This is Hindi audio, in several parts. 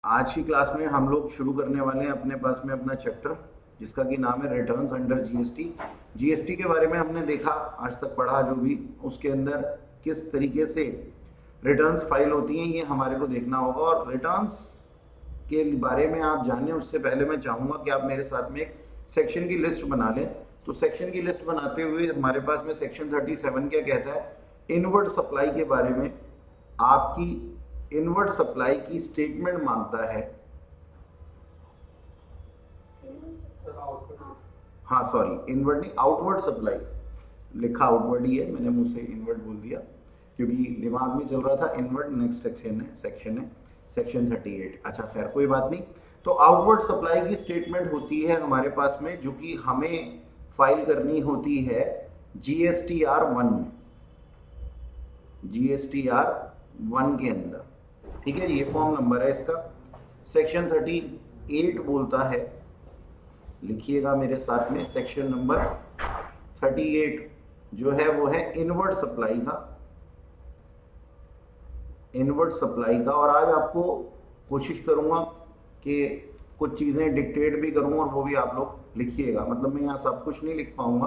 आज की क्लास में हम लोग शुरू करने वाले हैं अपने पास में अपना चैप्टर जिसका कि नाम है रिटर्न्स अंडर जीएसटी। जीएसटी के बारे में हमने देखा, आज तक पढ़ा जो भी, उसके अंदर किस तरीके से रिटर्न्स फाइल होती हैं ये हमारे को देखना होगा। और रिटर्न्स के बारे में आप जानें उससे पहले मैं चाहूँगा कि आप मेरे साथ में एक सेक्शन की लिस्ट बना लें। तो सेक्शन की लिस्ट बनाते हुए हमारे पास में सेक्शन 37 क्या कहता है, इनवर्ड सप्लाई के बारे में। आपकी इनवर्ड सप्लाई की स्टेटमेंट मांगता है, हाँ सॉरी इनवर्ड नहीं, आउटवर्ड सप्लाई। लिखा आउटवर्ड ही है, मैंने मुंह से इनवर्ड बोल दिया क्योंकि दिमाग में चल रहा था इनवर्ड। नेक्स्ट सेक्शन है सेक्शन 38। अच्छा खैर कोई बात नहीं। तो आउटवर्ड सप्लाई की स्टेटमेंट होती है हमारे पास में, जो कि हमें फाइल करनी होती है जीएसटीआर 1 में, जीएसटीआर 1 के अंदर। ठीक है, ये फॉर्म नंबर है इसका। सेक्शन 38 बोलता है, लिखिएगा मेरे साथ में, सेक्शन नंबर 38 जो है वो है इनवर्ड सप्लाई का, इनवर्ड सप्लाई का। और आज आपको कोशिश करूंगा कि कुछ चीज़ें डिक्टेट भी करूं और वो भी आप लोग लिखिएगा। मतलब मैं यहाँ सब कुछ नहीं लिख पाऊंगा,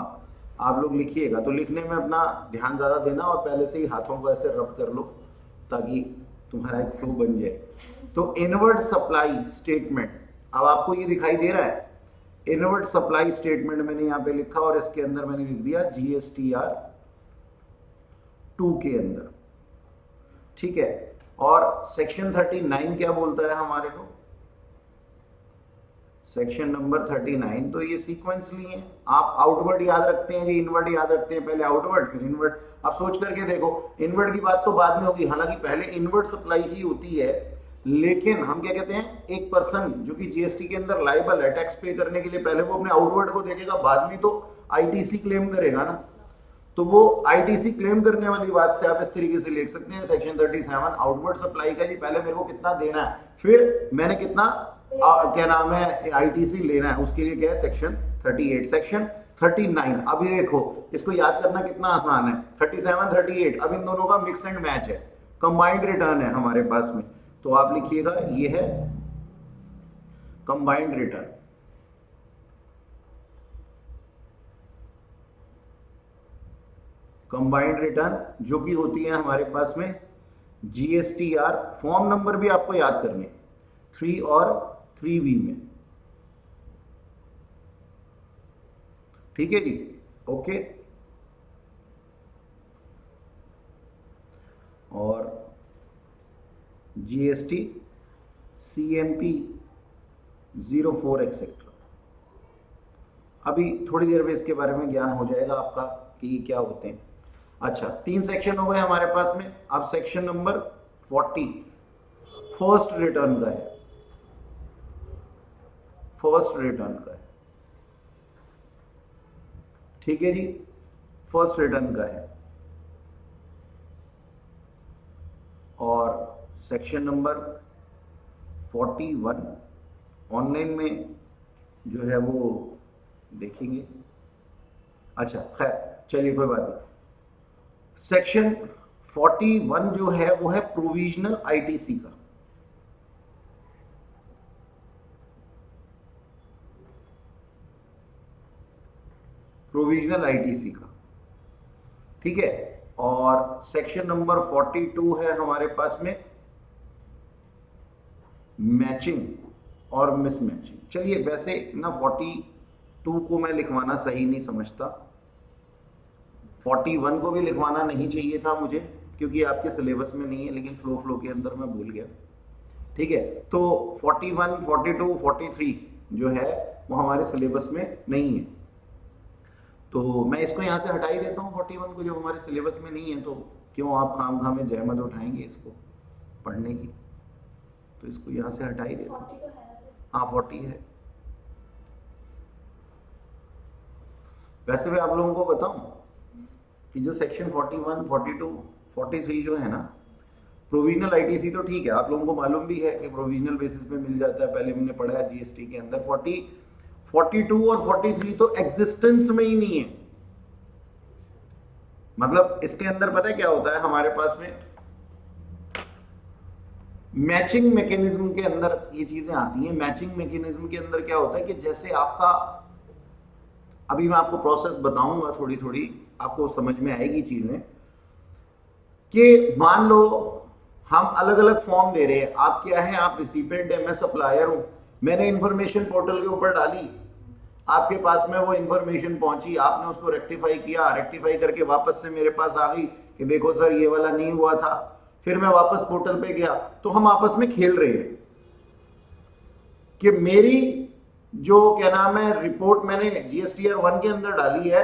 आप लोग लिखिएगा। तो लिखने में अपना ध्यान ज़्यादा देना और पहले से ही हाथों को ऐसे रब कर लो ताकि तुम्हारा एक फ्लो बन जाए। तो इनवर्ड सप्लाई स्टेटमेंट, अब आपको ये दिखाई दे रहा है इनवर्ड सप्लाई स्टेटमेंट, मैंने यहाँ पे लिखा और इसके अंदर मैंने लिख दिया जीएसटीआर 2 के अंदर। ठीक है, और सेक्शन 39 क्या बोलता है हमारे को, सेक्शन नंबर 39। तो ये सीक्वेंसली है, आप आउटवर्ड याद रखते हैं, इनवर्ड याद रखते हैं, पहले आउटवर्ड फिर इनवर्ड। आप सोच करके देखो, इनवर्ड की बात तो बाद में होगी, हालांकि पहले इनवर्ड सप्लाई ही होती है। लेकिन हम क्या कहते हैं, एक पर्सन जो कि जीएसटी के अंदर लायबल है टैक्स पे करने के लिए, पहले वो अपने आउटवर्ड को देखेगा, बाद में तो आईटीसी क्लेम करेगा ना। तो वो आईटीसी क्लेम करने वाली बात से आप इस तरीके से लिख सकते हैं सेक्शन 37 आउटवर्ड सप्लाई का जी, पहले मेरे को कितना देना है, फिर मैंने कितना क्या नाम है आईटीसी लेना है, उसके लिए क्या है सेक्शन 38। सेक्शन 39, अब ये देखो इसको याद करना कितना आसान है, 37 38, अब इन दोनों का मिक्स एंड मैच है, कंबाइंड रिटर्न है हमारे पास में। तो आप लिखिएगा ये है कंबाइंड रिटर्न। कंबाइंड रिटर्न जो कि होती है हमारे पास में जीएसटीआर, फॉर्म नंबर भी आपको याद करने 3 और 3B में। ठीक है जी, ओके। और जीएसटी CMP 04 एक्सेट्रा। अभी थोड़ी देर में इसके बारे में ज्ञान हो जाएगा आपका कि ये क्या होते हैं। अच्छा, 3 सेक्शन हो गए हमारे पास में। अब सेक्शन नंबर 40 फर्स्ट रिटर्न का है, फर्स्ट रिटर्न का है। ठीक है जी, फर्स्ट रिटर्न का है। और सेक्शन नंबर 41 ऑनलाइन में जो है वो देखेंगे। अच्छा खैर चलिए कोई बात नहीं। सेक्शन 41 जो है वो है प्रोविजनल आईटीसी का। प्रोविजनल आईटीसी का, ठीक है। और सेक्शन नंबर 42 है हमारे पास में मैचिंग और मिसमैचिंग। चलिए वैसे ना 42 को मैं लिखवाना सही नहीं समझता, 41 को भी लिखवाना नहीं चाहिए था मुझे क्योंकि आपके सिलेबस में नहीं है, लेकिन फ्लो के अंदर मैं भूल गया। ठीक है, तो 41 42 43 जो है वो हमारे सिलेबस में नहीं है, तो मैं इसको यहाँ से हटा ही देता हूँ 41 को, जो हमारे सिलेबस में नहीं है। तो क्यों आप खामखा में जहमत उठाएंगे इसको पढ़ने की, तो इसको यहाँ से हटा ही देता हूँ। हाँ 40 है। वैसे भी आप लोगों को बताऊं कि जो सेक्शन 41 42 43 जो है ना, प्रोविजनल आईटीसी तो ठीक है, आप लोगों को मालूम भी है कि प्रोविजनल बेसिस पे मिल जाता है, पहले मैंने पढ़ा है जीएसटी के अंदर। 42 और 43 तो एग्जिस्टेंस में ही नहीं है। मतलब इसके अंदर पता है क्या होता है हमारे पास में, मैचिंग मैकेनिज्म के अंदर ये चीजें आती हैं। मैचिंग मैकेनिज्म के अंदर क्या होता है कि जैसे आपका, अभी मैं आपको प्रोसेस बताऊंगा, थोड़ी थोड़ी आपको समझ में आएगी चीजें, कि मान लो हम अलग अलग फॉर्म दे रहे हैं। आप क्या है, आप रिसिपिएंट है, मैं सप्लायर हूं। मैंने इंफॉर्मेशन पोर्टल के ऊपर डाली, आपके पास में वो इंफॉर्मेशन पहुंची, आपने उसको रेक्टिफाई किया, रेक्टिफाई करके वापस से मेरे पास आ गई कि देखो सर ये वाला नहीं हुआ था। फिर मैं वापस पोर्टल पे गया, तो हम आपस में खेल रहे हैं कि मेरी जो क्या नाम है रिपोर्ट मैंने जीएसटीआर 1 के अंदर डाली है,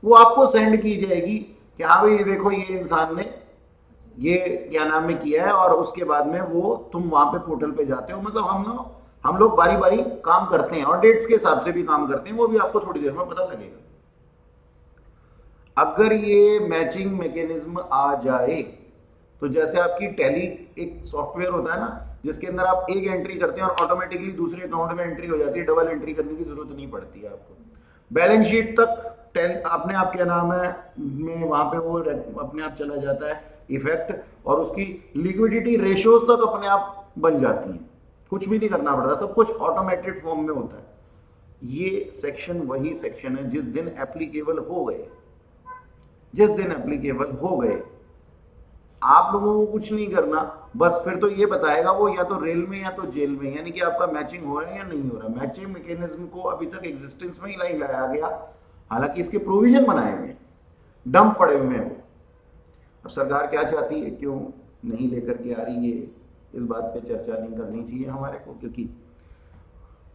वो आपको सेंड की जाएगी कि हाँ भाई देखो ये इंसान ने ये क्या नाम में किया है, और उसके बाद में वो तुम वहां पे पोर्टल पे जाते हो। मतलब हम लोग बारी बारी काम करते हैं और डेट्स के हिसाब से भी काम करते हैं, वो भी आपको थोड़ी देर में पता लगेगा। अगर ये मैचिंग मैकेनिज्म आ जाए तो जैसे आपकी टैली एक सॉफ्टवेयर होता है ना, जिसके अंदर आप एक एंट्री करते हैं और ऑटोमेटिकली दूसरे अकाउंट में एंट्री हो जाती है, डबल एंट्री करने की जरूरत नहीं पड़ती है आपको। बैलेंस शीट तक अपने आप क्या नाम है में वहां पे वो अपने आप चला जाता है इफेक्ट, और उसकी लिक्विडिटी रेशियोज तक अपने आप बन जाती हैं, कुछ भी नहीं करना पड़ता, सब कुछ ऑटोमेटेड फॉर्म में होता है। ये सेक्शन वही सेक्शन है जिस दिन एप्लीकेबल हो गए, जिस दिन एप्लीकेबल हो गए आप लोगों को कुछ नहीं करना, बस फिर तो ये बताएगा वो या तो रेल में या तो जेल में, यानी कि आपका मैचिंग हो रहा है या नहीं हो रहा। मैचिंग मैकेनिज्म को अभी तक एग्जिस्टेंस में ही नहीं लाया गया, हालांकि इसके प्रोविजन बनाए हुए, डंप पड़े हुए हैं। अब सरकार क्या चाहती है, क्यों नहीं लेकर के आ रही है, इस बात पे चर्चा नहीं करनी चाहिए हमारे को, क्योंकि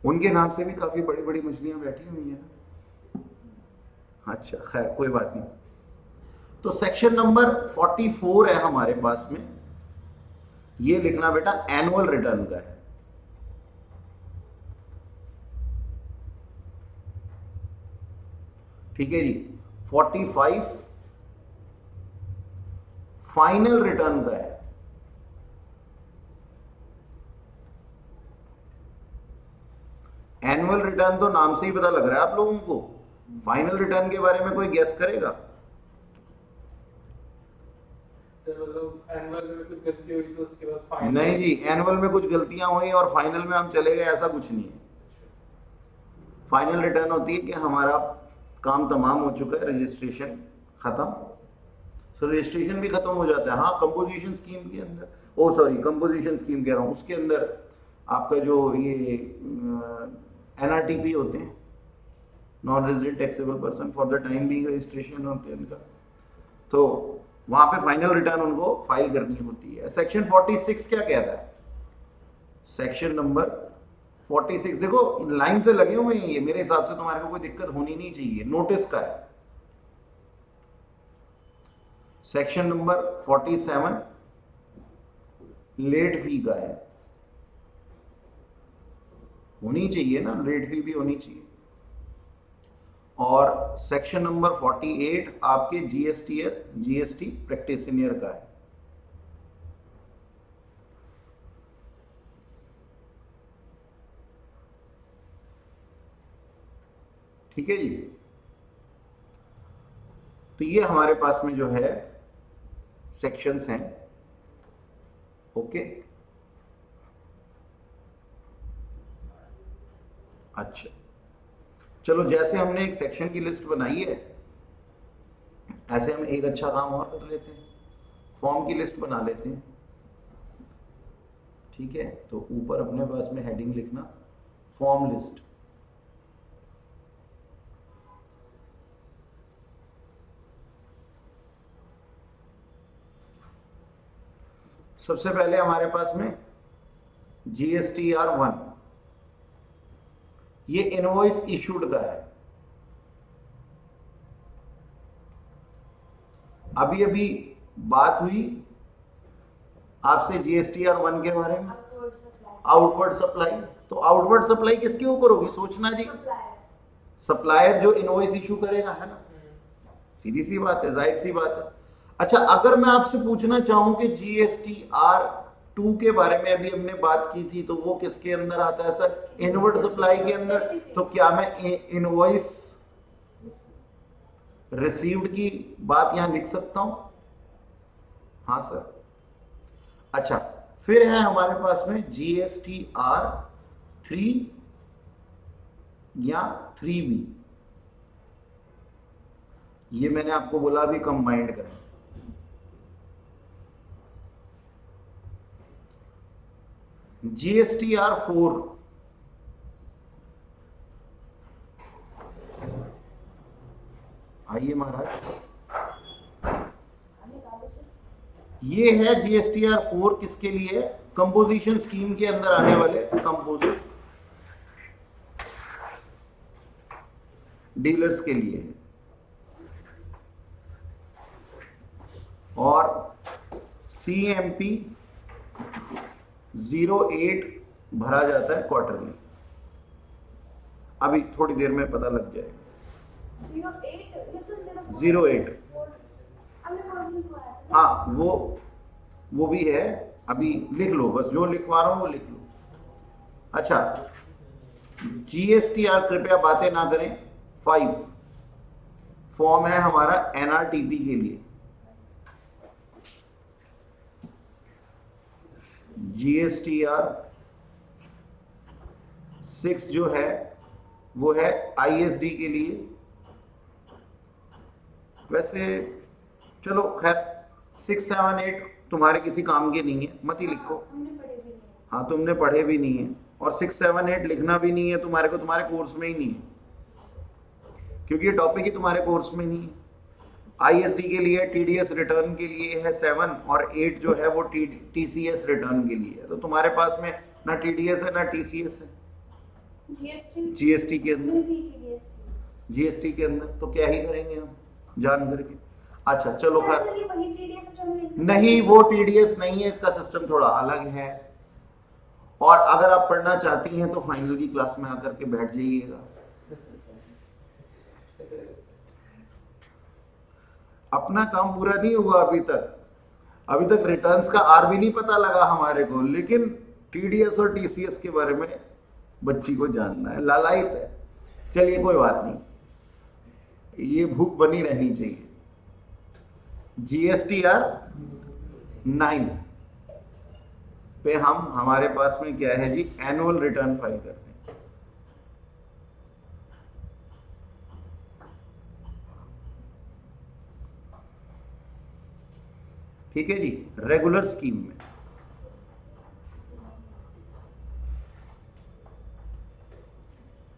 उनके नाम से भी काफी बड़ी बड़ी मछलियां बैठी हुई हैं ना। अच्छा खैर कोई बात नहीं। तो सेक्शन नंबर 44 है हमारे पास में, ये लिखना बेटा एनुअल रिटर्न का है। ठीक है जी। 45 फाइनल रिटर्न का है। एनुअल रिटर्न तो नाम से ही पता लग रहा है आप लोगों को। फाइनल रिटर्न के बारे में कोई गेस करेगा? एनुअल में कुछ गलती हुई तो उसके बाद फाइनल? नहीं जी, एनुअल में कुछ गलतियां हुई और फाइनल में हम चले गए, ऐसा कुछ नहीं है। फाइनल रिटर्न होती है कि हमारा काम तमाम हो चुका है, रजिस्ट्रेशन खत्म, सो रजिस्ट्रेशन भी खत्म हो जाता है। हाँ कंपोजिशन स्कीम के अंदर, ओ सॉरी कंपोजिशन स्कीम कह रहा हूँ, उसके अंदर आपका जो ये एनआरटीपी होते हैं, non resident taxable person, for the time being registration होते हैं उनका, तो वहां पे फाइनल रिटर्न उनको फाइल करनी होती है। सेक्शन 46 क्या कहता है? सेक्शन नंबर 46 देखो लाइन से लगे हुए हैं ये, मेरे हिसाब से तुम्हारे को कोई दिक्कत होनी नहीं चाहिए, नोटिस का है। सेक्शन नंबर 47 लेट फी का है, होनी चाहिए ना, लेट फी भी होनी चाहिए। और सेक्शन नंबर 48 आपके जीएसटी प्रैक्टिशनर का है। ठीक है जी। तो ये हमारे पास में जो है सेक्शंस हैं। ओके अच्छा, चलो जैसे हमने एक सेक्शन की लिस्ट बनाई है, ऐसे हम एक अच्छा काम और कर लेते हैं, फॉर्म की लिस्ट बना लेते हैं। ठीक है, तो ऊपर अपने पास में हेडिंग लिखना फॉर्म लिस्ट। सबसे पहले हमारे पास में GSTR 1, ये इनवॉइस इशूड का है। अभी अभी बात हुई आपसे GSTR 1 के बारे में, आउटवर्ड सप्लाई। तो आउटवर्ड सप्लाई किसके ऊपर होगी, सोचना जी। सप्लायर जो इनवॉइस इशू करेगा, है ना, सीधी सी बात है, जाहिर सी बात है। अच्छा, अगर मैं आपसे पूछना चाहूं कि GSTR 2 के बारे में अभी हमने बात की थी, तो वो किसके अंदर आता है सर? इनवर्ड सप्लाई के अंदर। तो क्या मैं इनवॉइस रिसीव्ड की बात यहां लिख सकता हूं? हाँ सर। अच्छा, फिर है हमारे पास में GSTR 3 या 3B। ये मैंने आपको बोला अभी कंबाइंड करें। GSTR 4 आइए महाराज, ये है GSTR 4 किसके लिए? कंपोजिशन स्कीम के अंदर आने वाले कंपोजिट डीलर्स के लिए है। और CMP 08 भरा जाता है क्वार्टरली। अभी थोड़ी देर में पता लग जाएगा। 08 हाँ, वो भी है, अभी लिख लो, बस जो लिखवा रहा हूं वो लिख लो। अच्छा, GSTR कृपया बातें ना करें। 5 फॉर्म है हमारा NRTP के लिए। GSTR 6 जो है वो है ISD के लिए। वैसे चलो खैर 6, 7, 8 तुम्हारे किसी काम के नहीं है, मत ही लिखो। हाँ, तुमने पढ़े भी नहीं है, और 6, 7, 8 लिखना भी नहीं है तुम्हारे को, तुम्हारे कोर्स में ही नहीं है, क्योंकि ये टॉपिक ही तुम्हारे कोर्स में नहीं है। ISD के लिए, TDS रिटर्न के लिए है 7, और 8 जो है वो TCS रिटर्न के लिए है। तो तुम्हारे पास में ना TDS है ना TCS है। GST के अंदर, GST के अंदर तो क्या ही करेंगे हम जान करके। अच्छा चलो खैर, नहीं वो TDS नहीं है, इसका सिस्टम थोड़ा अलग है। और अगर आप पढ़ना चाहती हैं तो फाइनल की क्लास में आकर के बैठ जाइएगा। अपना काम पूरा नहीं हुआ अभी तक, अभी तक रिटर्न्स का आर भी नहीं पता लगा हमारे को, लेकिन TDS और TCS के बारे में बच्ची को जानना है, लालायित है। चलिए कोई बात नहीं, ये भूख बनी रहनी चाहिए। GSTR 9 पे हमारे पास में क्या है जी, एनुअल रिटर्न फाइल करते हैं। ठीक है जी, रेगुलर स्कीम में।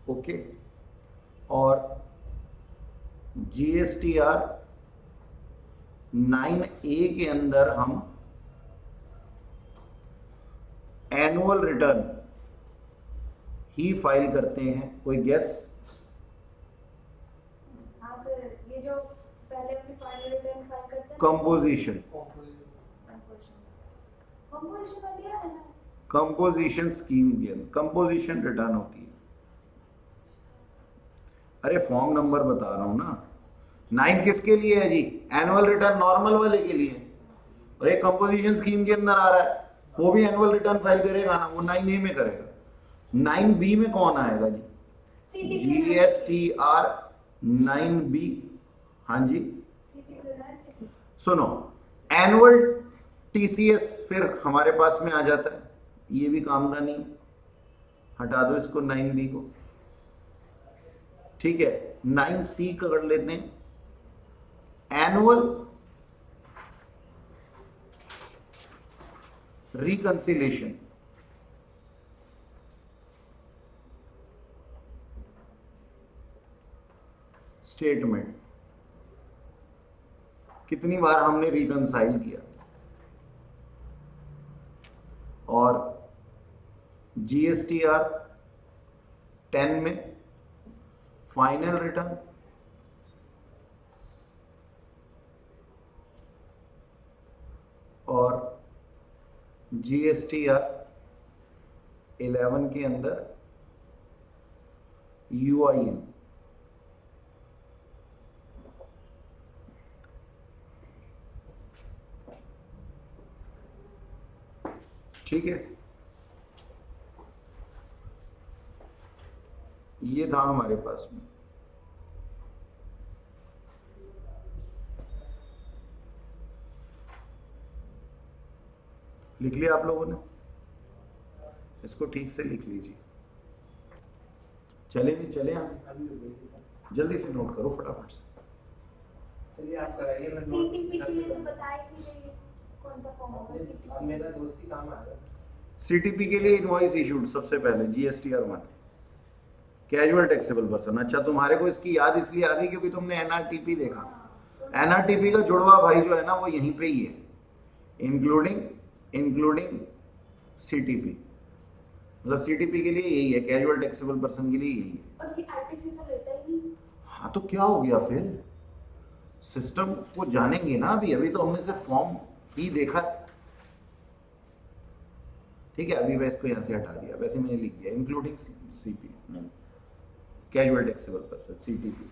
ओके, और GSTR 9A के अंदर हम एनुअल रिटर्न ही फाइल करते हैं। कोई गेस? हाँ सर, ये जो पहले अपनी फाइनल रिटर्न फाइल करते हैं, कंपोजिशन कंपोजिशन का दिया है ना। कंपोजिशन स्कीम के अंदर कंपोजिशन रिटर्न होती है। अरे फॉर्म नंबर बता रहा हूं ना। 9 किसके लिए है जी? एनुअल रिटर्न नॉर्मल वाले के लिए। और एक कंपोजिशन स्कीम के अंदर आ रहा है, वो भी एनुअल रिटर्न फाइल करेगा ना, वो 9A में करेगा। 9B में कौन आएगा जी? GSTR 9B। हाँ जी, सुनो, एनुअल TCS फिर हमारे पास में आ जाता है, ये भी काम का नहीं, हटा दो इसको 9B को। ठीक है, 9C का कर लेते हैं, एनुअल रिकंसिलेशन। स्टेटमेंट, कितनी बार हमने रिकंसाइल किया। और GSTR 10 में फाइनल रिटर्न, और GSTR 11 के अंदर UIN। ठीक है, ये था हमारे पास में। लिख लिया आप लोगों ने? इसको ठीक से लिख लीजिए। चले जी, चले आगे, जल्दी से नोट करो फटाफट से। चलिए आप कराइए, मैं सीटीपी के लिए तो बताया कि ये कौन सा फॉर्म होगा सीटीपी? मेरा दोस्त ही काम आ रहा है। सीटीपी के लिए इनवॉइस इशूड सबसे पहले जीएसटीआर 1, कैजुअल टैक्सेबल पर्सन। अच्छा, तुम्हारे को इसकी याद इसलिए आ गई क्योंकि तुमने एनआरटीपी देखा। एनआरटीपी का जुड़वा भाई जो है ना वो यहीं पे ही है, इंक्लूडिंग सीटीपी। मतलब सीटीपी के लिए यही है, कैजुअल टैक्सेबल पर्सन के लिए यही है। और ये आईटीसी तो लेता ही नहीं। हाँ तो क्या हो गया फिर? सिस्टम को जानेंगे ना, अभी तो हमने सिर्फ फॉर्म ही देखा। ठीक है, अभी मैं इसको यहाँ से हटा दिया, वैसे मैंने लिख दिया including CP, casual taxable person, CTP.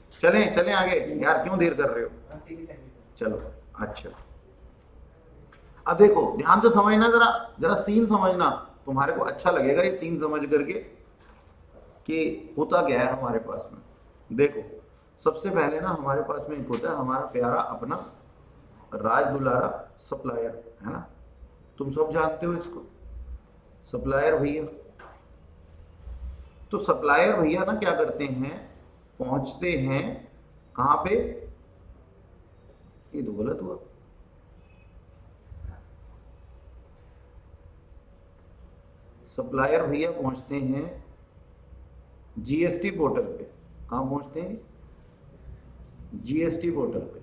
चलें आगे यार, क्यों देर कर रहे हो? हाँ, ठीक है, थैंक यू। चलो अच्छा, अब देखो ध्यान से समझना, जरा सीन समझना, तुम्हारे को अच्छा लगेगा ये सीन समझ करके कि होता क्या है हमारे पास में। देखो सबसे पहले ना हमारे पास में एक होता है हमारा प्यारा अपना राज दुलारा सप्लायर, है ना? तुम सब जानते हो इसको, सप्लायर भैया। तो सप्लायर भैया ना क्या करते हैं, पहुंचते हैं कहां पे? ये तो गलत हुआ। सप्लायर भैया पहुंचते हैं जीएसटी पोर्टल पे। कहां पहुंचते हैं? जीएसटी पोर्टल पे।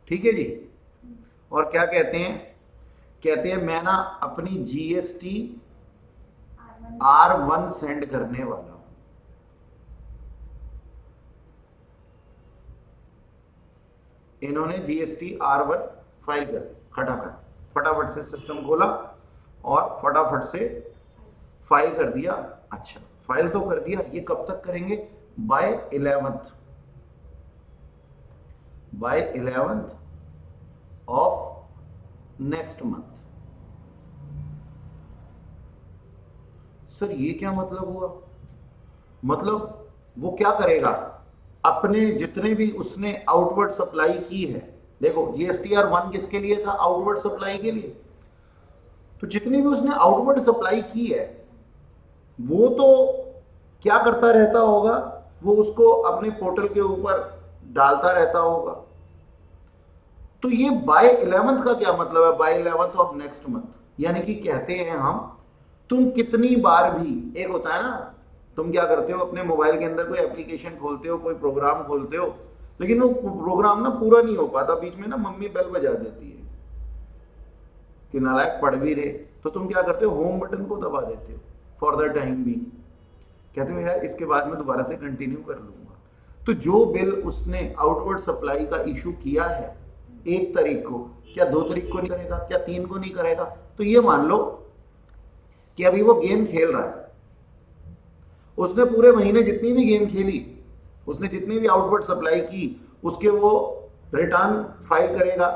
ठीक है जी। और क्या कहते हैं? कहते हैं मैं ना अपनी जीएसटी R1 सेंड करने वाला हूं। इन्होंने जीएसटी R1 फाइल कर दी, फटाफट से सिस्टम खोला और फटाफट से फाइल कर दिया। अच्छा, फाइल तो कर दिया, ये कब तक करेंगे? By 11th of next month. Sir ये क्या मतलब हुआ? मतलब वो क्या करेगा, अपने जितने भी उसने आउटवर्ड सप्लाई की है, देखो जीएसटीआर 1 किसके लिए था? आउटवर्ड सप्लाई के लिए। तो जितनी भी उसने आउटवर्ड सप्लाई की है वो तो क्या करता रहता होगा, वो उसको अपने पोर्टल के ऊपर डालता रहता होगा। तो ये बाय 11th का क्या मतलब है? Bye 11th of next month, यानी कि कहते हैं हम, तुम कितनी बार भी, एक होता है ना, तुम क्या करते हो अपने मोबाइल के अंदर कोई एप्लीकेशन खोलते हो, कोई प्रोग्राम खोलते हो, लेकिन वो प्रोग्राम ना पूरा नहीं हो पाता, बीच में ना मम्मी बेल बजा देती है कि नालायक पढ़ भी रहे, तो तुम क्या करते हो? होम बटन को दबा देते हो फॉर द टाइम भी, कहते हो यार इसके बाद में दोबारा से कंटिन्यू कर लूंगा। तो जो बिल उसने आउटवर्ड सप्लाई का इशू किया है 1 तारीख को, क्या 2 तारीख को नहीं करेगा? क्या 3 को नहीं करेगा? तो ये मान लो कि अभी वो गेम खेल रहा है, उसने पूरे महीने जितनी भी गेम खेली, उसने जितनी भी आउटवर्ड सप्लाई की, उसके वो रिटर्न फाइल करेगा।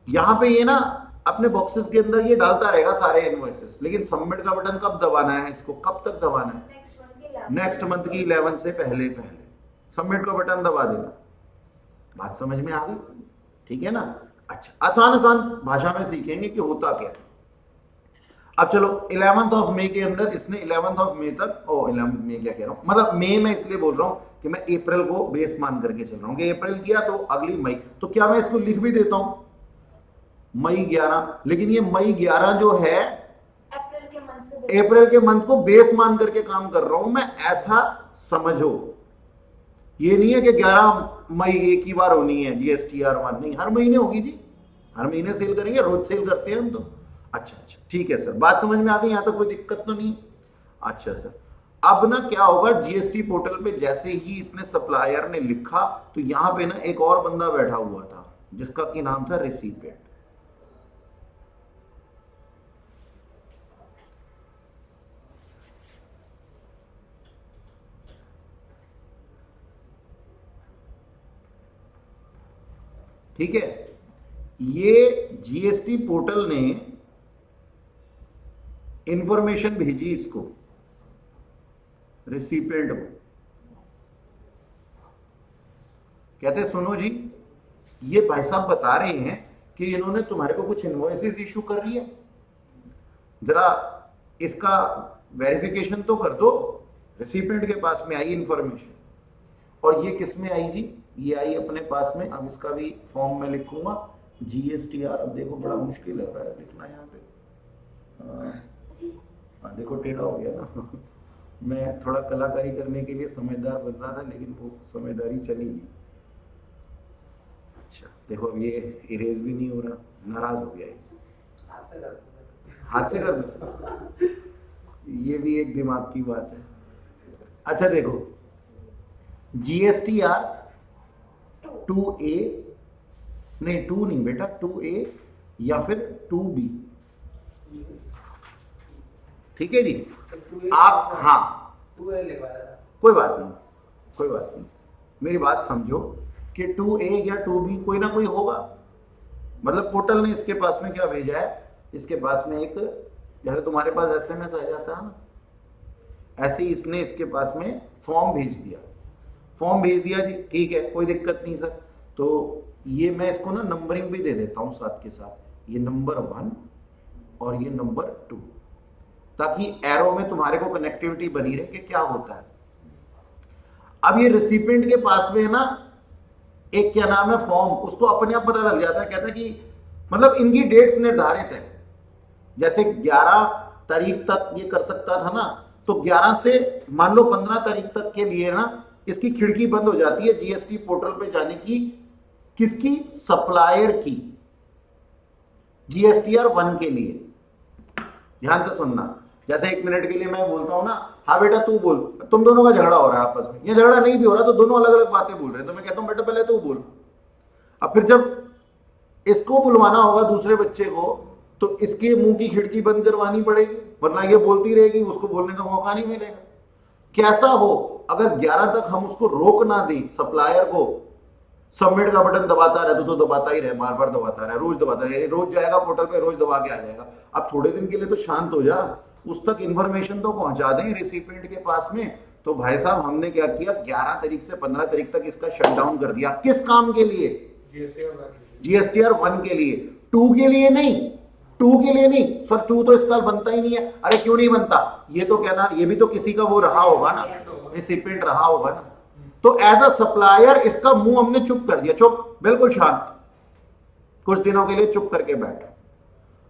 यहां पे ये ना अपने बॉक्सेस के अंदर ये डालता रहेगा सारे इनवॉइसेस, लेकिन सबमिट का बटन कब दबाना है? इसको कब तक दबाना है? नेक्स्ट मंथ की 11 से पहले सबमिट का बटन दबा देना। बात समझ में आ गई? ठीक है ना? अच्छा, आसान भाषा में सीखेंगे कि होता क्या है। अब चलो 11th ऑफ मई के अंदर इसने 11th ऑफ मई तक, 11th मई क्या कह रहा हूं, मतलब मई में इसलिए बोल रहा हूं कि मैं अप्रैल को बेस मान करके चल रहा हूं कि अप्रैल किया तो अगली मई, तो क्या मैं इसको लिख भी देता हूं मई 11, लेकिन ये मई 11 जो है अप्रैल के मंथ को बेस मान करके काम कर रहा हूं मैं, ऐसा समझो। ये नहीं है कि 11 मई एक ही बार होनी है जीएसटीआर 1, नहीं, हर महीने होगी जी, हर महीने सेल करेंगे, रोज सेल करते हैं हम तो। अच्छा, ठीक है सर, बात समझ में आ गई, यहां तक कोई दिक्कत तो नहीं? अच्छा सर, अब ना क्या होगा, जीएसटी पोर्टल पे जैसे ही इसने सप्लायर ने लिखा, तो यहां पे ना एक और बंदा बैठा हुआ था जिसका की नाम था रिसिपिएंट। ठीक है, ये जीएसटी पोर्टल ने इंफॉर्मेशन भेजी इसको, रिसिपिएंट को, कहते सुनो जी, ये भाई साहब बता रहे हैं कि इन्होंने तुम्हारे को कुछ इनवॉइसेस इशू कर रही है, जरा इसका वेरिफिकेशन तो कर दो। रिसिपेंट के पास में आई इंफॉर्मेशन, और ये किस में आई जी? ये आई अपने पास में। अब इसका भी फॉर्म में लिखूंगा GSTR। अब देखो बड़ा मुश्किल लग रहा है लिखना यहाँ पे। देखो टेढ़ा हो गया ना। मैं थोड़ा कलाकारी करने के लिए समझदार बन रहा था, लेकिन वो समझदारी चली गई। अच्छा देखो अब ये इरेज भी नहीं हो रहा, नाराज हो गया ये। हाथ से कर दो। ये भी एक दिमाग की बात है। अच्छा देखो GSTR 2A, नहीं 2 नहीं बेटा, 2A या फिर 2B, ठीक है जी। आप हाँ कोई बात नहीं, कोई बात नहीं, मेरी बात समझो कि 2A या 2B कोई ना कोई होगा। मतलब पोर्टल ने इसके पास में क्या भेजा है, इसके पास में एक, जैसे तुम्हारे पास SMS आ जाता है ना, ऐसे ही इसने इसके पास में फॉर्म भेज दिया। फॉर्म भेज दिया जी, ठीक है, कोई दिक्कत नहीं सर। तो ये मैं इसको ना नंबरिंग भी दे देता हूं साथ के साथ, ये नंबर 1 और ये नंबर 2, ताकि एरो में तुम्हारे को कनेक्टिविटी बनी रहे कि क्या होता है। अब ये रिसिपेंट के पास में है ना एक क्या नाम है फॉर्म, उसको अपने आप पता लग जाता है, कहता है कि मतलब इनकी डेट्स निर्धारित है। जैसे 11 तारीख तक ये कर सकता था ना, तो 11 से मान लो 15 तारीख तक के लिए ना इसकी खिड़की बंद हो जाती है GST पोर्टल पे जाने की। किसकी? सप्लायर की, GSTR 1 के लिए। ध्यान से सुनना, जैसे 1 मिनट के लिए मैं बोलता हूं ना, हाँ बेटा तू बोल, तुम दोनों का झगड़ा हो रहा है आपस में, ये झगड़ा नहीं भी हो रहा तो दोनों अलग अलग बातें बोल रहे हैं, तो मैं कहता हूं बेटा पहले तू बोल। अब फिर जब इसको बुलवाना होगा दूसरे बच्चे को, तो इसके मुंह की खिड़की बंद करवानी पड़ेगी, वरना ये बोलती रहेगी, उसको बोलने का मौका नहीं मिलेगा। कैसा हो, अगर 11 तक हम उसको रोक ना दें, सप्लायर को सबमिट का बटन दबाता रहे तो दबाता ही रहे, बार बार दबाता रहे, रोज दबाता रहे, रोज जाएगा पोर्टल पे, रोज दबा के आ जाएगा। अब थोड़े दिन के लिए तो शांत हो जा, उस तक इंफॉर्मेशन तो पहुंचा दें रिसिपेंट के पास में। तो भाई साहब हमने क्या किया, 11 तारीख से 15 तारीख तक इसका शटडाउन कर दिया। किस काम के लिए? GSTR 1 के लिए, 2 के लिए नहीं, 2 के लिए नहीं सर, 2 तो इस साल बनता ही नहीं है। अरे क्यों नहीं बनता? ये तो कहना, ये भी तो किसी का वो रहा होगा ना, रिसिपेंट रहा होगा ना। तो एज अ सप्लायर इसका मुंह हमने चुप कर दिया, चुप, बिल्कुल शांत, कुछ दिनों के लिए चुप करके बैठ।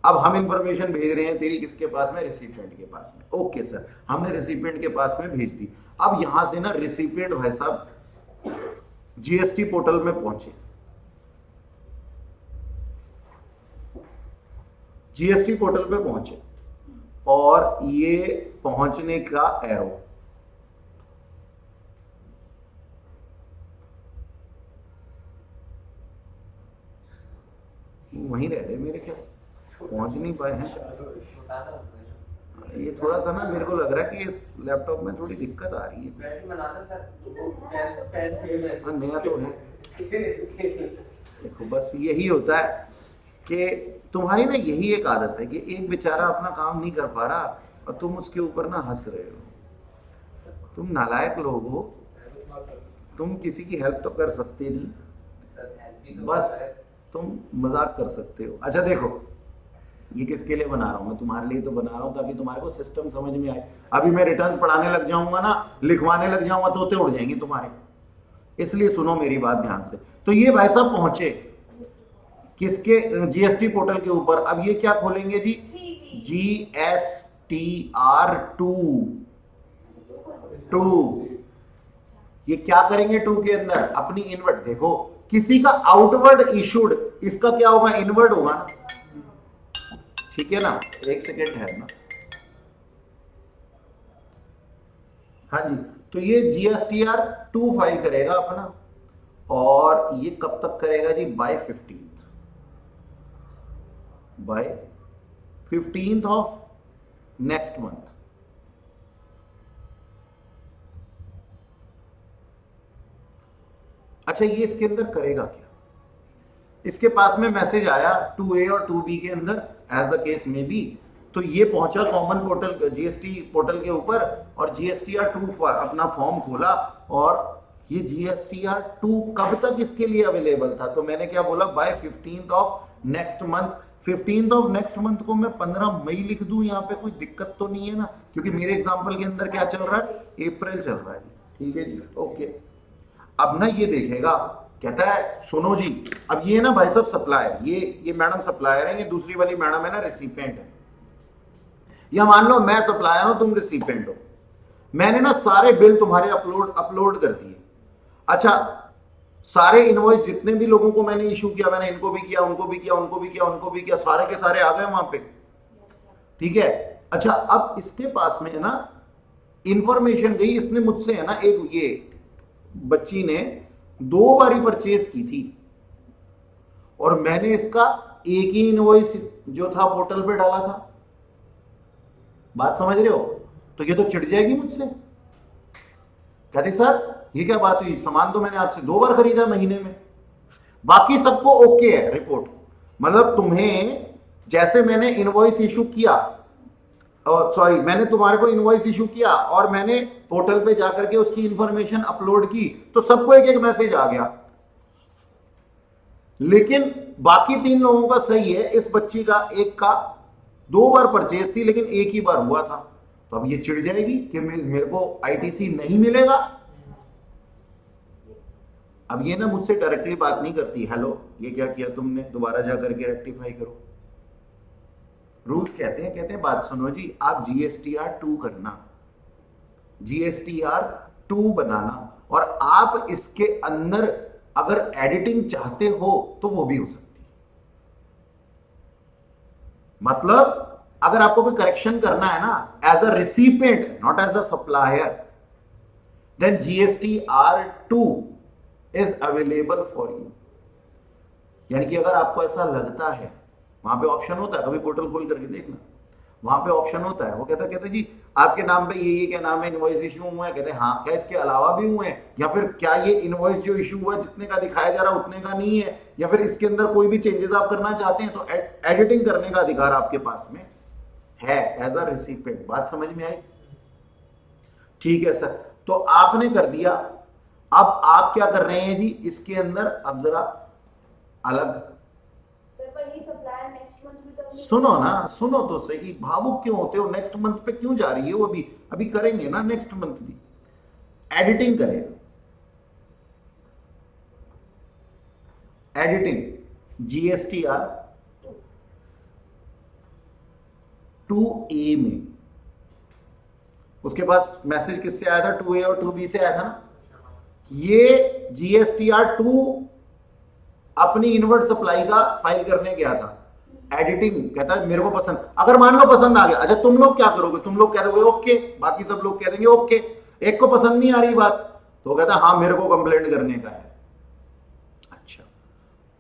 अब हम इंफॉर्मेशन भेज रहे हैं तेरी किसके पास में? रिसिपेंट के पास में। ओके सर, हमने रिसिपेंट के पास में भेज दी। अब यहां से ना रिसिपेंट भाई साहब GST पोर्टल में पहुंचे, GST पोर्टल पे पहुंचे, और ये पहुंचने का एरो वहीं रह रहे मेरे ख्याल, पहुंच नहीं पाए हैं। ये थोड़ा सा ना मेरे को लग रहा है कि इस लैपटॉप में थोड़ी दिक्कत आ रही है। हाँ नया तो है। देखो बस यही होता है कि तुम्हारी ना यही एक आदत है कि एक बेचारा अपना काम नहीं कर पा रहा और तुम उसके ऊपर ना हंस रहे हो। तुम नालायक लोग हो, तुम किसी की हेल्प तो कर सकते नहीं, बस तुम मजाक कर सकते हो। अच्छा देखो ये किसके लिए बना रहा हूं मैं? तुम्हारे लिए तो बना रहा हूं ताकि तुम्हारे को सिस्टम समझ में आए। अभी मैं रिटर्न्स पढ़ाने लग जाऊंगा ना, लिखवाने लग जाऊंगा, तोते उड़ जाएंगे तुम्हारे, इसलिए सुनो मेरी बात ध्यान से। तो ये भाई साहब पहुंचे किसके? GST पोर्टल के ऊपर। अब ये क्या खोलेंगे जी? GSTR 2। ये क्या करेंगे 2 के अंदर? अपनी इनवर्ट, देखो किसी का आउटवर्ड इशूड, इसका क्या होगा? इनवर्ड होगा ना, ठीक है ना? एक सेकेंड है ना, हाँ जी। तो ये GSTR 2 फाइल करेगा अपना, और ये कब तक करेगा जी? By 15th of next month. अच्छा ये इसके अंदर करेगा क्या? इसके पास में मैसेज आया 2A और 2B के अंदर, एज द केस में बी। तो ये पहुंचा कॉमन पोर्टल GST पोर्टल के ऊपर, और GSTR 2 अपना फॉर्म खोला, और ये GSTR 2 कब तक इसके लिए अवेलेबल था? तो मैंने क्या बोला, by 15th of next month. 15th of next month को मैं 15 मई लिख दूं, यहाँ पे कोई दिक्कत तो नहीं है ना? क्योंकि मेरे एग्जाम्पल के अंदर क्या चल रहा है, अप्रैल चल रहा है। ठीक है जी, ओके। अब ना ये देखेगा, कहता है सुनो जी, अब ये ना भाई साहब सप्लायर, ये मैडम सप्लायर है, ये दूसरी वाली मैडम है ना रिसिपेंट है। या मान लो मैं सप्लायर हूं, तुम रिसिपेंट हो, मैंने ना सारे बिल तुम्हारे अपलोड कर दिए। अच्छा, सारे इनवॉइस जितने भी लोगों को मैंने इशू किया, मैंने इनको भी किया, उनको भी किया, उनको भी किया, उनको भी किया, सारे के सारे आ गए वहां पे। ठीक है। अच्छा, अब इसके पास में है ना इंफॉर्मेशन गई, इसने मुझसे है ना, एक ये बच्ची ने 2 बारी परचेज की थी और मैंने इसका एक ही इनवॉइस जो था पोर्टल पे डाला था। बात समझ रहे हो? तो ये तो चिढ़ जाएगी मुझसे, कहती सर ये क्या बात हुई, सामान तो मैंने आपसे 2 बार खरीदा महीने में। बाकी सबको ओके है रिपोर्ट, मतलब तुम्हें जैसे मैंने इनवॉइस इशू किया, सॉरी मैंने तुम्हारे को इनवॉइस इशू किया और मैंने पोर्टल पे जाकर के उसकी इंफॉर्मेशन अपलोड की, तो सबको एक एक मैसेज आ गया। लेकिन बाकी 3 लोगों का सही है, इस बच्ची का एक का 2 बार परचेज थी लेकिन एक ही बार हुआ था। तो अब ये चिढ़ जाएगी कि मेरे को ITC नहीं मिलेगा। अब ये ना मुझसे डायरेक्टली बात नहीं करती, हेलो ये क्या किया तुमने, दोबारा जाकर के रेक्टिफाई करो। रूल्स कहते हैं बात सुनो जी, आप GSTR 2 करना, GSTR 2 बनाना, और आप इसके अंदर अगर एडिटिंग चाहते हो तो वो भी हो सकती है। मतलब अगर आपको कोई करेक्शन करना है ना as a recipient, not as a supplier, then GSTR 2 is available for you. यानी कि अगर आपको ऐसा लगता है, वहां पे ऑप्शन होता है, कभी पोर्टल खोल करके देखना, वहां पे ऑप्शन होता है, वो कहता जी आपके नाम पे ये क्या नाम है, इनवॉइस इशू हुआ है, कहते हैं हाँ, क्या इसके अलावा भी हुए हैं, या फिर क्या ये इनवॉइस जो इशू हुआ है जितने का दिखाया जा रहा है उतने का नहीं है, या फिर इसके अंदर कोई भी चेंजेस आप करना चाहते हैं, तो एडिटिंग करने का अधिकार आपके पास में है एज अ रिसिपिएंट। बात समझ में आई? ठीक है सर, तो आपने कर दिया। अब आप क्या कर रहे हैं जी इसके अंदर, अब जरा अलग सर पर ये सप्लायर नेक्स्ट मंथ भी तो सुनो ना, सुनो तो सही, भावुक क्यों होते हो? नेक्स्ट मंथ पे क्यों जा रही है वो? अभी करेंगे ना नेक्स्ट मंथ भी, एडिटिंग करें, एडिटिंग GSTR 2A में। उसके पास मैसेज किससे आया था? 2A और 2B से आया था ना। ये GSTR 2 अपनी इनवर्ट सप्लाई का फाइल करने गया था, एडिटिंग, कहता है मेरे को पसंद, अगर मान लो पसंद आ गया, अच्छा तुम लोग क्या करोगे? तुम लोग कह दोगे ओके, बाकी सब लोग कह देंगे ओके। एक को पसंद नहीं आ रही बात, तो कहता हाँ मेरे को कंप्लेंट करने का है। अच्छा,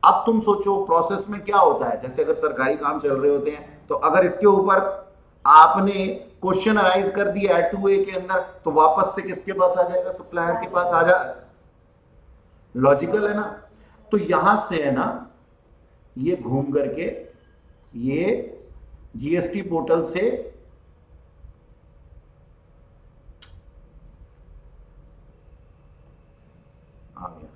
अब तुम सोचो प्रोसेस में क्या होता है। जैसे अगर सरकारी काम चल रहे होते हैं, तो अगर इसके ऊपर आपने क्वेश्चन अराइज कर दिया है 2A के अंदर, तो वापस से किसके पास आ जाएगा? सप्लायर के पास आ जाए। लॉजिकल है ना? तो यहां से है ना, ये घूम करके ये GST पोर्टल से आ गया।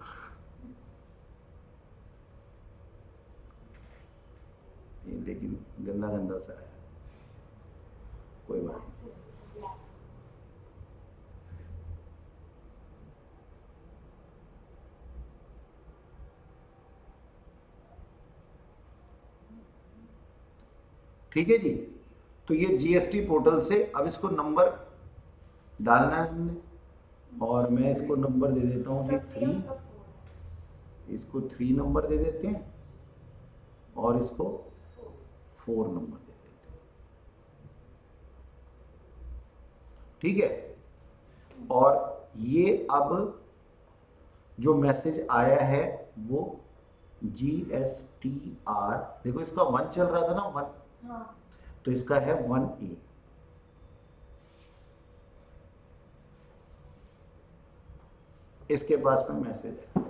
ये लेकिन गंदा गंदा सा है, कोई बात नहीं। ठीक है जी, तो ये GST पोर्टल से अब इसको नंबर डालना है हमने, और मैं इसको नंबर दे देता हूँ जी 3, इसको 3 नंबर दे देते हैं और इसको 4 नंबर दे देते हैं। ठीक है, और ये अब जो मैसेज आया है वो GSTR, देखो इसका 1 चल रहा था ना, 1, हाँ तो इसका है 1A। इसके पास में मैसेज है,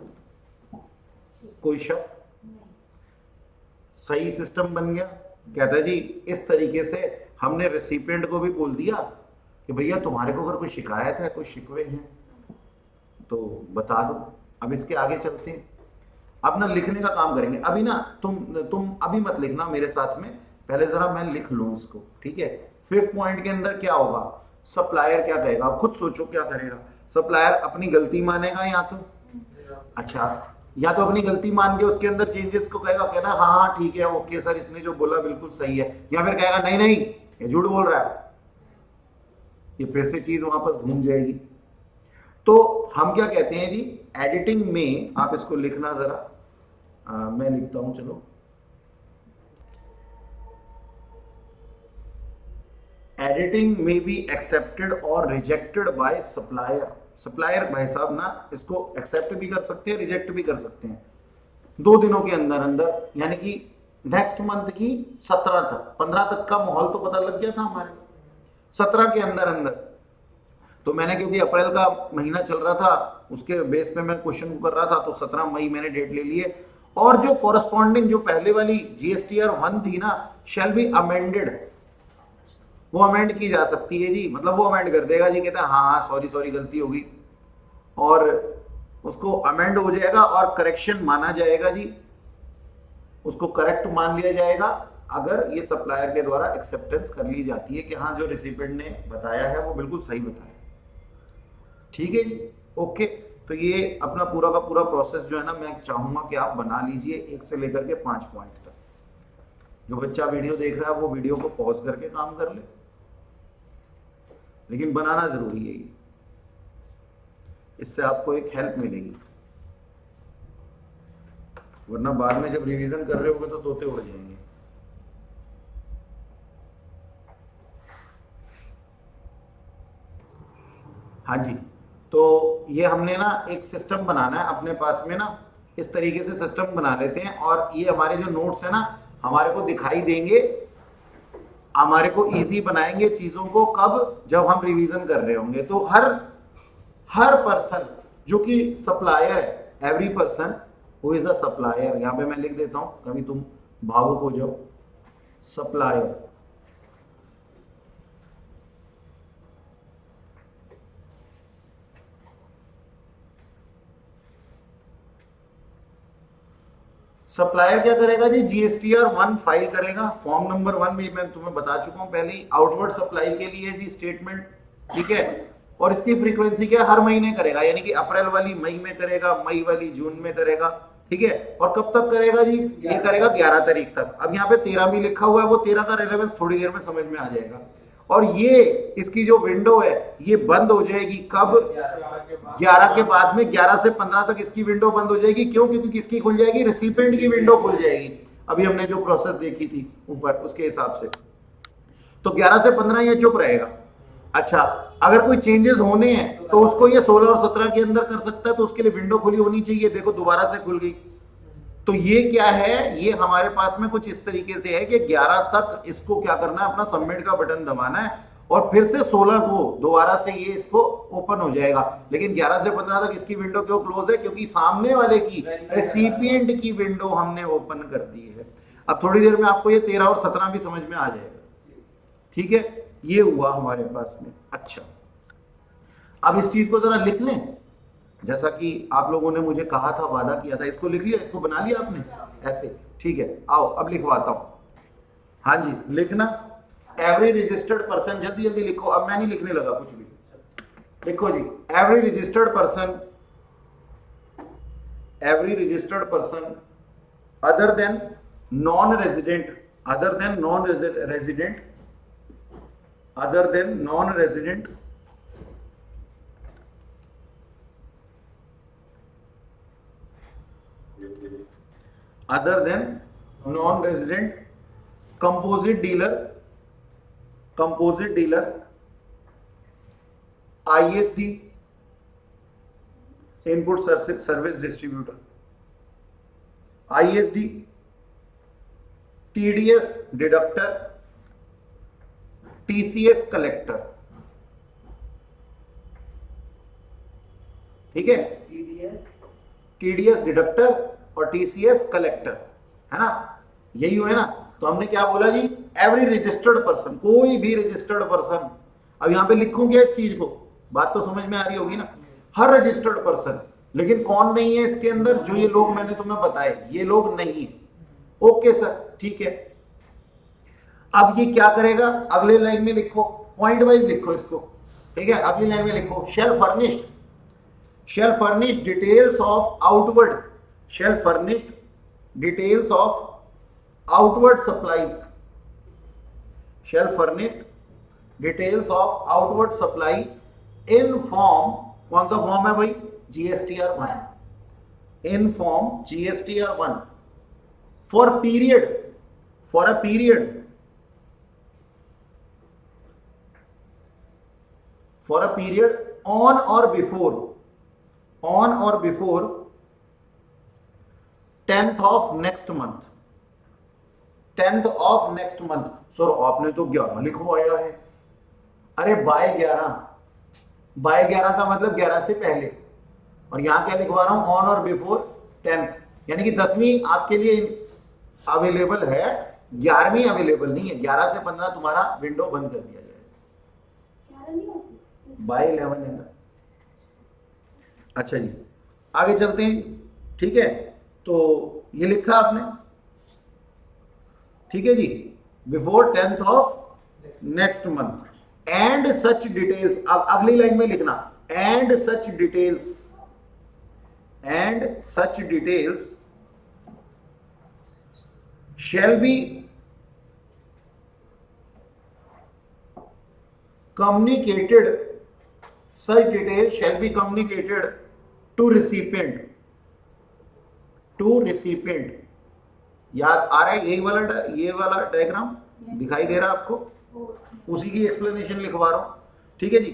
कोई शक? सही सिस्टम बन गया। कहता है जी इस तरीके से हमने रेसिपिएंट को भी बोल दिया कि भैया तुम्हारे को अगर कोई शिकायत है, कोई शिकवे हैं, तो बता दो। अब इसके आगे चलते हैं, अब ना लिखने का काम करेंगे। अभी ना तुम अभी मत लिखना मेरे साथ में, पहले जरा मैं लिख लूं इसको, ठीक है। 5th पॉइंट के अंदर क्या होगा, सप्लायर क्या कहेगा, आप खुद सोचो क्या करेगा। सप्लायर अपनी गलती मानेगा या तो, अच्छा, या तो अपनी गलती मान के उसके अंदर चेंजेस को कहेगा, कहना हाँ हाँ ठीक है ओके सर इसने जो बोला बिल्कुल सही है, या फिर कहेगा नहीं नहीं ये झूठ बोल रहा है, ये फिर से चीज वापस घूम जाएगी। तो हम क्या कहते हैं जी, एडिटिंग में आप इसको लिखना जरा, मैं लिखता हूं चलो। एडिटिंग में बी एक्सेप्टेड और रिजेक्टेड बाय सप्लायर। सप्लायर भाई साहब ना इसको एक्सेप्ट भी कर सकते हैं, रिजेक्ट भी कर सकते हैं 2 दिनों के अंदर अंदर, यानी कि नेक्स्ट मंथ की 17 तक, 15 तक का माहौल तो पता लग गया था हमारे, 17 के अंदर अंदर। तो मैंने क्योंकि अप्रैल का महीना चल रहा था उसके बेस पे मैं क्वेश्चन कर रहा था, तो 17 मई मैंने डेट ले लिए। और जो कॉरस्पॉन्डिंग जो पहले वाली जीएसटीआर 1 थी ना, शैल बी अमेंडेड, वो अमेंड की जा सकती है जी, मतलब वो अमेंड कर देगा जी, कहता है हाँ हाँ सॉरी सॉरी गलती होगी, और उसको अमेंड हो जाएगा और करेक्शन माना जाएगा जी, उसको करेक्ट मान लिया जाएगा अगर ये सप्लायर के द्वारा एक्सेप्टेंस कर ली जाती है कि हाँ जो रिसिपेंट ने बताया है वो बिल्कुल सही बताया। ठीक है जी, ओके। तो ये अपना पूरा का पूरा प्रोसेस जो है ना, मैं चाहूंगा कि आप बना लीजिए 1 से लेकर के 5 पॉइंट तक। जो बच्चा वीडियो देख रहा है वो वीडियो को पॉज करके काम कर ले, लेकिन बनाना जरूरी है, इससे आपको एक हेल्प मिलेगी, वरना बाद में जब रिवीजन कर रहे होगे तो तोते उड़ जाएंगे। हाँ जी, तो ये हमने ना एक सिस्टम बनाना है अपने पास में ना, इस तरीके से सिस्टम बना लेते हैं, और ये हमारे जो नोट्स है ना हमारे को दिखाई देंगे, हमारे को इजी बनाएंगे चीजों को, कब, जब हम रिवीजन कर रहे होंगे। तो हर पर्सन जो कि सप्लायर है, every person who is a supplier, यहां पे मैं लिख देता हूं कभी तुम भावुक हो जाओ, सप्लायर। सप्लायर क्या करेगा जी, जीएसटीआर 1 फाइल करेगा। फॉर्म नंबर 1 में मैं तुम्हें बता चुका हूं पहले ही, आउटवर्ड सप्लाई के लिए जी स्टेटमेंट, ठीक है। और इसकी फ्रीक्वेंसी क्या, हर महीने करेगा, यानी कि अप्रैल वाली मई में करेगा, मई वाली जून में करेगा, ठीक है। और कब तक करेगा जी, ये करेगा 11 तारीख तक। अब यहाँ पे 13 भी लिखा हुआ है, वो 13 का रेलेवेंस थोड़ी देर में समझ में आ जाएगा। और ये इसकी जो विंडो है ये बंद हो जाएगी कब, 11 के बाद में, 11 से 15 तक इसकी विंडो बंद हो जाएगी। क्यों, क्योंकि किसकी खुल जाएगी, रिसिपेंट की विंडो खुल जाएगी। अभी हमने जो प्रोसेस देखी थी ऊपर उसके हिसाब से, तो 11 से 15 ये चुप रहेगा। अच्छा, अगर कोई चेंजेस होने हैं तो उसको ये 16 और 17 के अंदर कर सकता है, तो उसके लिए विंडो खुली होनी चाहिए। देखो दोबारा से खुल गई। तो ये क्या है, ये हमारे पास में कुछ इस तरीके से है कि 11 तक इसको क्या करना है, अपना सबमिट का बटन दबाना है, और फिर से 16 को दोबारा से ये इसको ओपन हो जाएगा। लेकिन 11 से 15 तक इसकी विंडो क्यों क्लोज है, क्योंकि सामने वाले की रेसिपिएंट की विंडो हमने ओपन कर दी है। अब थोड़ी देर में आपको ये 13 और 17 भी समझ में आ जाएगा, ठीक है। ये हुआ हमारे पास में। अच्छा, अब इस चीज को जरा लिख लें, जैसा कि आप लोगों ने मुझे कहा था, वादा किया था। इसको लिख लिया, इसको बना लिया आपने ऐसे, ठीक है। आओ अब लिखवाता हूं। हाँ जी, लिखना एवरी रजिस्टर्ड पर्सन, जल्दी जल्दी लिखो। अब मैं नहीं लिखने लगा कुछ भी, लिखो जी। Every registered person other than non resident, composite dealer, ISD, input service distributor, ISD, TDS deductor, TCS collector, ठीक है। TDS डिडक्टर और TCS कलेक्टर, है ना, यही हुआ है ना। तो हमने क्या बोला जी, एवरी रजिस्टर्ड पर्सन, कोई भी रजिस्टर्ड पर्सन। अब यहां पे लिखूं क्या इस चीज को, बात तो समझ में आ रही होगी ना। हर रजिस्टर्ड पर्सन, लेकिन कौन नहीं है इसके अंदर? जो ये लोग मैंने तुम्हें बताए, ये लोग नहीं है। ओके सर, ठीक है। अब ये क्या करेगा? अगले लाइन में लिखो, पॉइंट वाइज लिखो इसको, ठीक है। अगली लाइन में लिखो shall furnished details of outward, shall furnished details of outward supplies, shall furnished details of outward supply in form, कौन सा फॉर्म है भाई? GSTR 1, in form GSTR 1 for a period on or before 10th of next month, 10th of next month। Sir आपने तो 11 लिखवाया है। अरे बाय 11 का मतलब 11 से पहले, और यहां क्या लिखवा रहा हूं? ऑन और बिफोर 10th, यानी कि 10वीं आपके लिए अवेलेबल है, 11वीं अवेलेबल नहीं है। 11 से 15 तुम्हारा विंडो बंद कर दिया जाएगा, 11 नहीं होती। बाय 11 है ना। अच्छा जी, आगे चलते हैं, ठीक है। तो ये लिखा आपने, ठीक है जी, before 10th of next month and such details. अब अगली लाइन में लिखना and such details shall be communicated, such details shall be communicated to recipient, याद आ रहा है? ये वाला डायग्राम दिखाई दे रहा है आपको? उसी की एक्सप्लेनेशन लिखवा रहा हूं, ठीक है जी।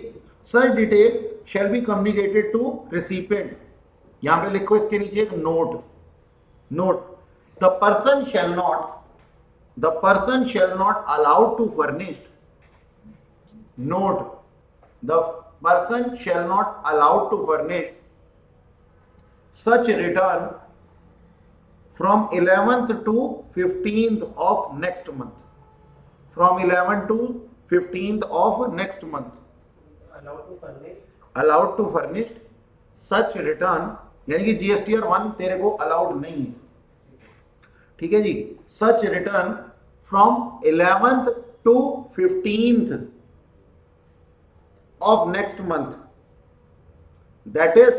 such detail shall be communicated to recipient, यहां पे लिखो इसके नीचे एक note, the person shall not allowed to furnish, note, the person shall not allowed to furnish such return from 11th to 15th of next month, from 11th to 15th of next month, allowed to furnish such return, यानी कि GSTR 1 तेरे को अलाउड नहीं है, ठीक है जी। Such return from 11th to 15th of next month, that is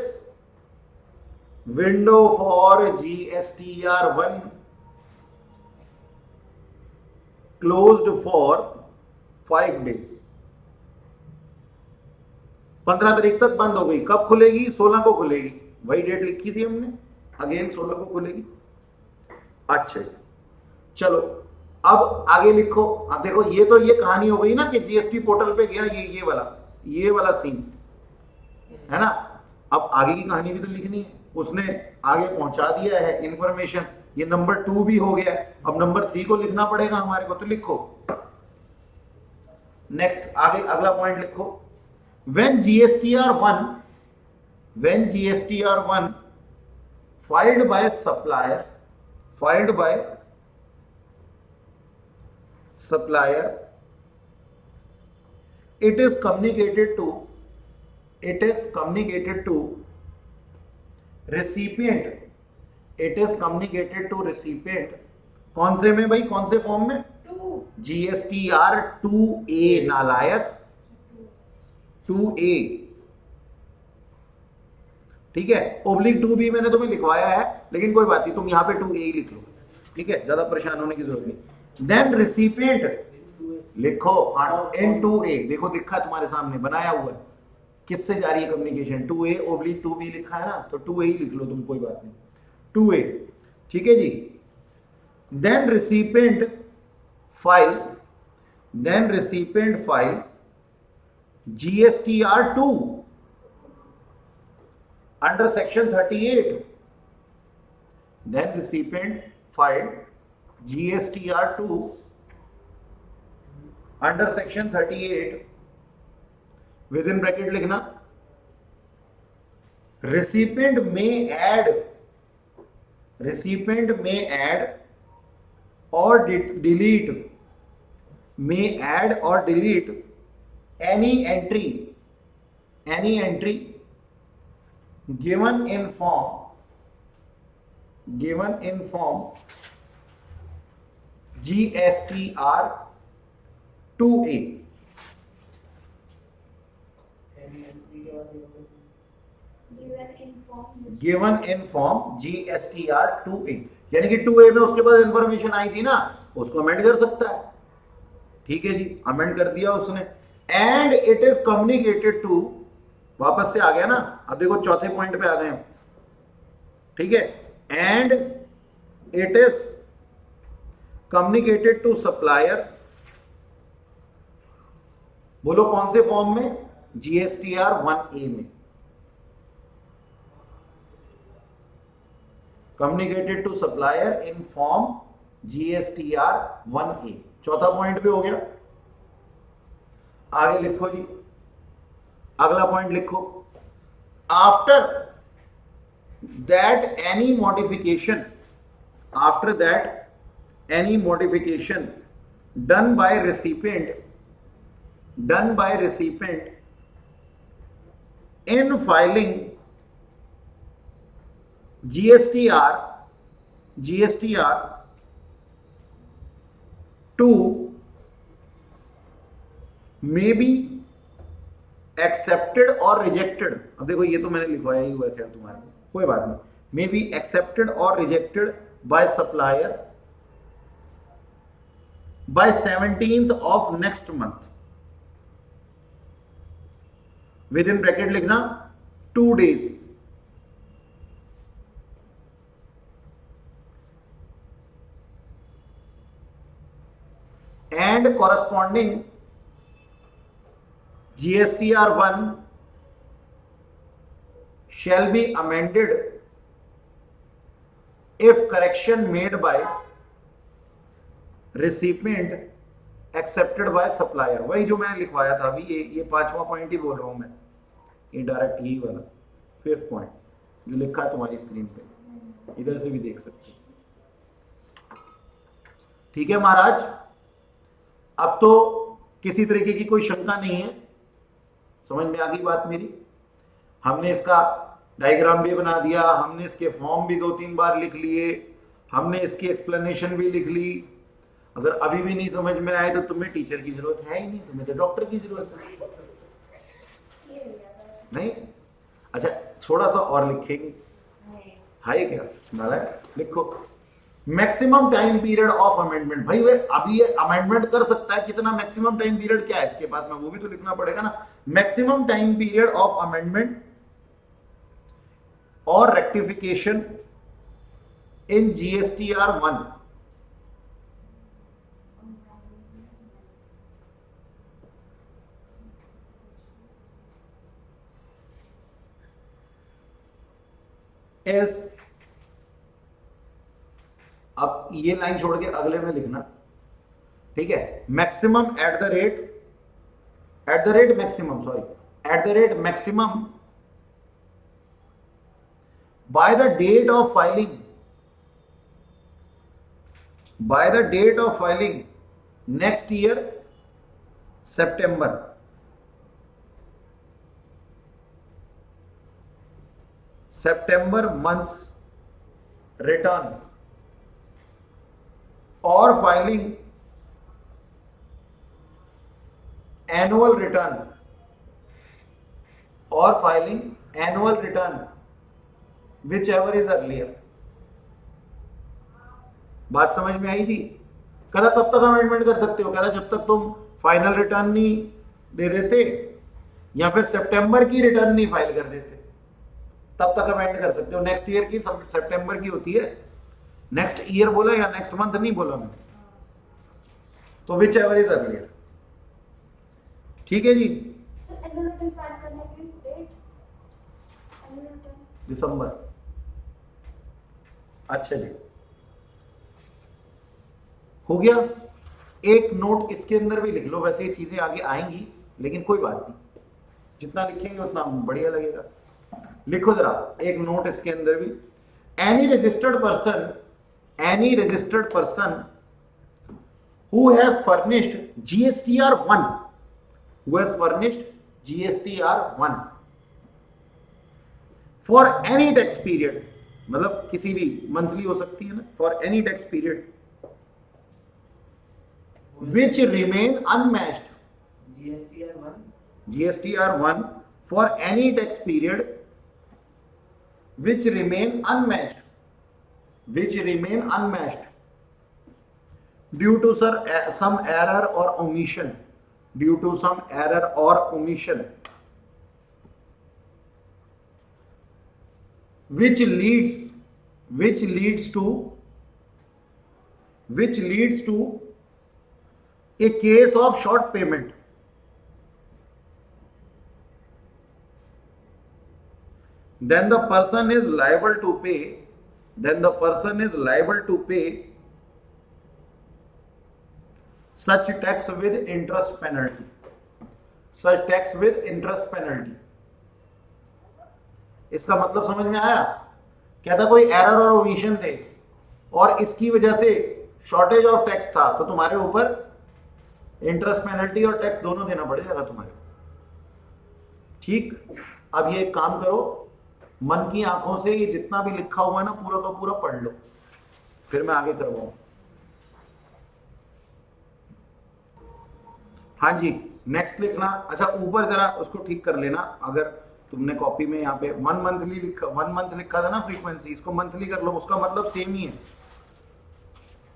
window for GSTR 1 closed for 5 days। 15 तारीख तक बंद हो गई, कब खुलेगी? 16 को खुलेगी, वही डेट लिखी थी हमने, अगेन 16 को खुलेगी। अच्छा चलो अब आगे लिखो। अब देखो ये तो ये कहानी हो गई ना कि जीएसटी पोर्टल पे गया, ये वाला सीन है ना। अब आगे की कहानी भी तो लिखनी है, उसने आगे पहुंचा दिया है इंफॉर्मेशन, ये नंबर 2 भी हो गया। अब नंबर 3 को लिखना पड़ेगा हमारे को, तो लिखो नेक्स्ट, आगे अगला पॉइंट लिखो। when GSTR 1 filed by supplier, it is communicated to recipient, कौन से में भाई, कौन से फॉर्म में? GSTR 2A नालायक, 2A, ठीक है। ओब्लिक 2 भी मैंने तुम्हें लिखवाया है, लेकिन कोई बात नहीं, तुम यहां पे 2A ही लिख लो, ठीक है, ज्यादा परेशान होने की जरूरत नहीं। देन रिसिपिएंट लिखो इन 2A, देखो दिखा तुम्हारे सामने बनाया हुआ है, किससे जा रही है कम्युनिकेशन? 2A ओब्लिक 2B लिखा है ना, तो 2A ही लिख लो तुम, कोई बात नहीं, 2A, ठीक है जी। Then recipient file GSTR 2 under section 38, then recipient filed GSTR 2 under section 38, within bracket लिखना, recipient may add or delete any entry given in form GSTR 2A, given in form GSTR 2A, यानी कि 2A में उसके पास इंफॉर्मेशन आई थी ना, उसको अमेंड कर सकता है। ठीक है जी, अमेंड कर दिया उसने। And it is communicated to, वापस से आ गया ना, अब देखो चौथे पॉइंट पे आ गए हम। ठीक है, and it is communicated to supplier, बोलो कौन से फॉर्म में, GSTR 1A में, communicated to supplier in form GSTR 1A। चौथा पॉइंट पे हो गया। आगे लिखो जी, अगला पॉइंट लिखो, after that any modification, after that any modification done by recipient in filing GSTR 2 may be accepted or rejected। अब देखो ये तो मैंने लिखवाया ही हुआ है, खैर तुम्हारे कोई बात नहीं, may be accepted or rejected by supplier by 17th of next month, with in bracket लिखना 2 days, and corresponding GSTR 1 shall be amended if correction made by recipient accepted by supplier। वही जो मैंने लिखवाया था अभी, ये पांचवा पॉइंट ही बोल रहा हूं मैं, ये डायरेक्ट यही वाला 5th पॉइंट जो लिखा है तुम्हारी स्क्रीन पे, इधर से भी देख सकते हो। ठीक है महाराज, अब तो किसी तरीके की कोई शंका नहीं है, समझ में आ गई बात मेरी। हमने इसका डायग्राम भी बना दिया, हमने इसके फॉर्म भी 2-3 बार लिख लिए, हमने इसकी एक्सप्लेनेशन भी लिख ली। अगर अभी भी नहीं समझ में आए तो तुम्हें टीचर की जरूरत है ही नहीं, तुम्हें तो डॉक्टर की जरूरत है। नहीं, अच्छा थोड़ा सा और लिखेंगे, है क्या नालायक, लिखो maximum time period of amendment. भाई वे अभी ये अमेंडमेंट कर सकता है कितना, मैक्सिमम टाइम पीरियड क्या है इसके पास में, वो भी तो लिखना पड़ेगा ना। Maximum time period of amendment और रेक्टिफिकेशन इन GSTR 1 is, अब ये लाइन छोड़ के अगले में लिखना, ठीक है, maximum at the rate maximum by the date of filing next year September month's return or filing annual return whichever is earlier। बात समझ में आई थी? कहता तब तक अमेंडमेंट कर सकते हो, कहता जब तक तुम फाइनल रिटर्न नहीं दे देते या फिर सितंबर की रिटर्न नहीं फाइल कर देते तब तक अमेंड कर सकते हो। नेक्स्ट ईयर की सितंबर की होती है, नेक्स्ट ईयर बोला या नेक्स्ट मंथ नहीं बोला मैंने, तो विच एवर इज अर्लियर। ठीक है जी, दिसंबर। अच्छा जी, हो गया। एक नोट इसके अंदर भी लिख लो, वैसे ये चीजें आगे आएंगी लेकिन कोई बात नहीं, जितना लिखेंगे उतना बढ़िया लगेगा। लिखो जरा एक नोट इसके अंदर भी, any registered person who has furnished GSTR 1 for any tax period, मतलब किसी भी मंथली हो सकती है ना, for any tax period which remain unmatched, GSTR1 for any tax period which remain unmatched due to some error or omission, which leads to a case of short payment, then the person is liable to pay such tax with interest penalty. इसका मतलब समझ में आया? कहता कोई एरर और ओमिशन थे और इसकी वजह से शॉर्टेज ऑफ टैक्स था, तो तुम्हारे ऊपर इंटरेस्ट पेनल्टी और टैक्स दोनों देना पड़ जाएगा तुम्हारे। ठीक, अब ये एक काम करो, मन की आंखों से ये जितना भी लिखा हुआ है ना पूरा का पूरा पढ़ लो, फिर मैं आगे करवाऊं। हाँ जी, नेक्स्ट लिखना। अच्छा, ऊपर जरा उसको ठीक कर लेना, अगर तुमने कॉपी में यहाँ पे 1 मंथ लिखा था ना फ्रीक्वेंसी, इसको मंथली कर लो, उसका मतलब सेम ही है।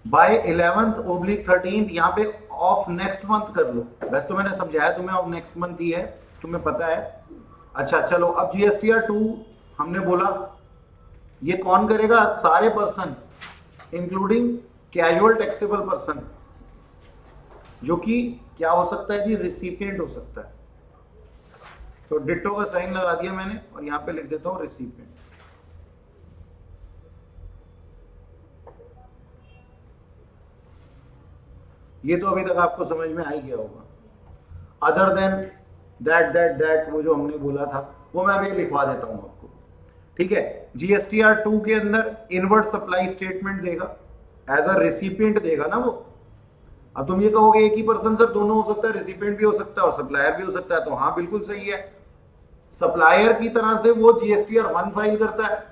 बाय 11th/13th यहाँ पे ऑफ नेक्स्ट मंथ कर लो। वैसे तो मैंने समझाया तुम्हें, ऑफ नेक्स्ट मंथ ही है, तुम्हें पता है। अच्छा चलो, अब GSTR2 हमने बोला, ये कौन करेगा? सारे person including casual taxable person, जो कि क्या हो सकता है जी? रिसिपिएंट हो सकता है। तो डिट्टो का साइन लगा दिया मैंने और यहां पे लिख देता हूं रिसिपिएंट। ये तो अभी तक आपको समझ में आ ही गया होगा। अदर देन दैट वो जो हमने बोला था वो मैं अभी लिखवा देता हूं आपको, ठीक है। GSTR2 के अंदर इनवर्ड सप्लाई स्टेटमेंट देगा, एज अ रेसिपिएंट देगा ना वो। अब तुम ये कहोगे एक ही पर्सन सर दोनों हो सकता है, रेसिपिएंट भी हो सकता है और सप्लायर भी हो सकता है, तो हाँ बिल्कुल सही है। सप्लायर की तरह से वो GSTR1 फाइल करता है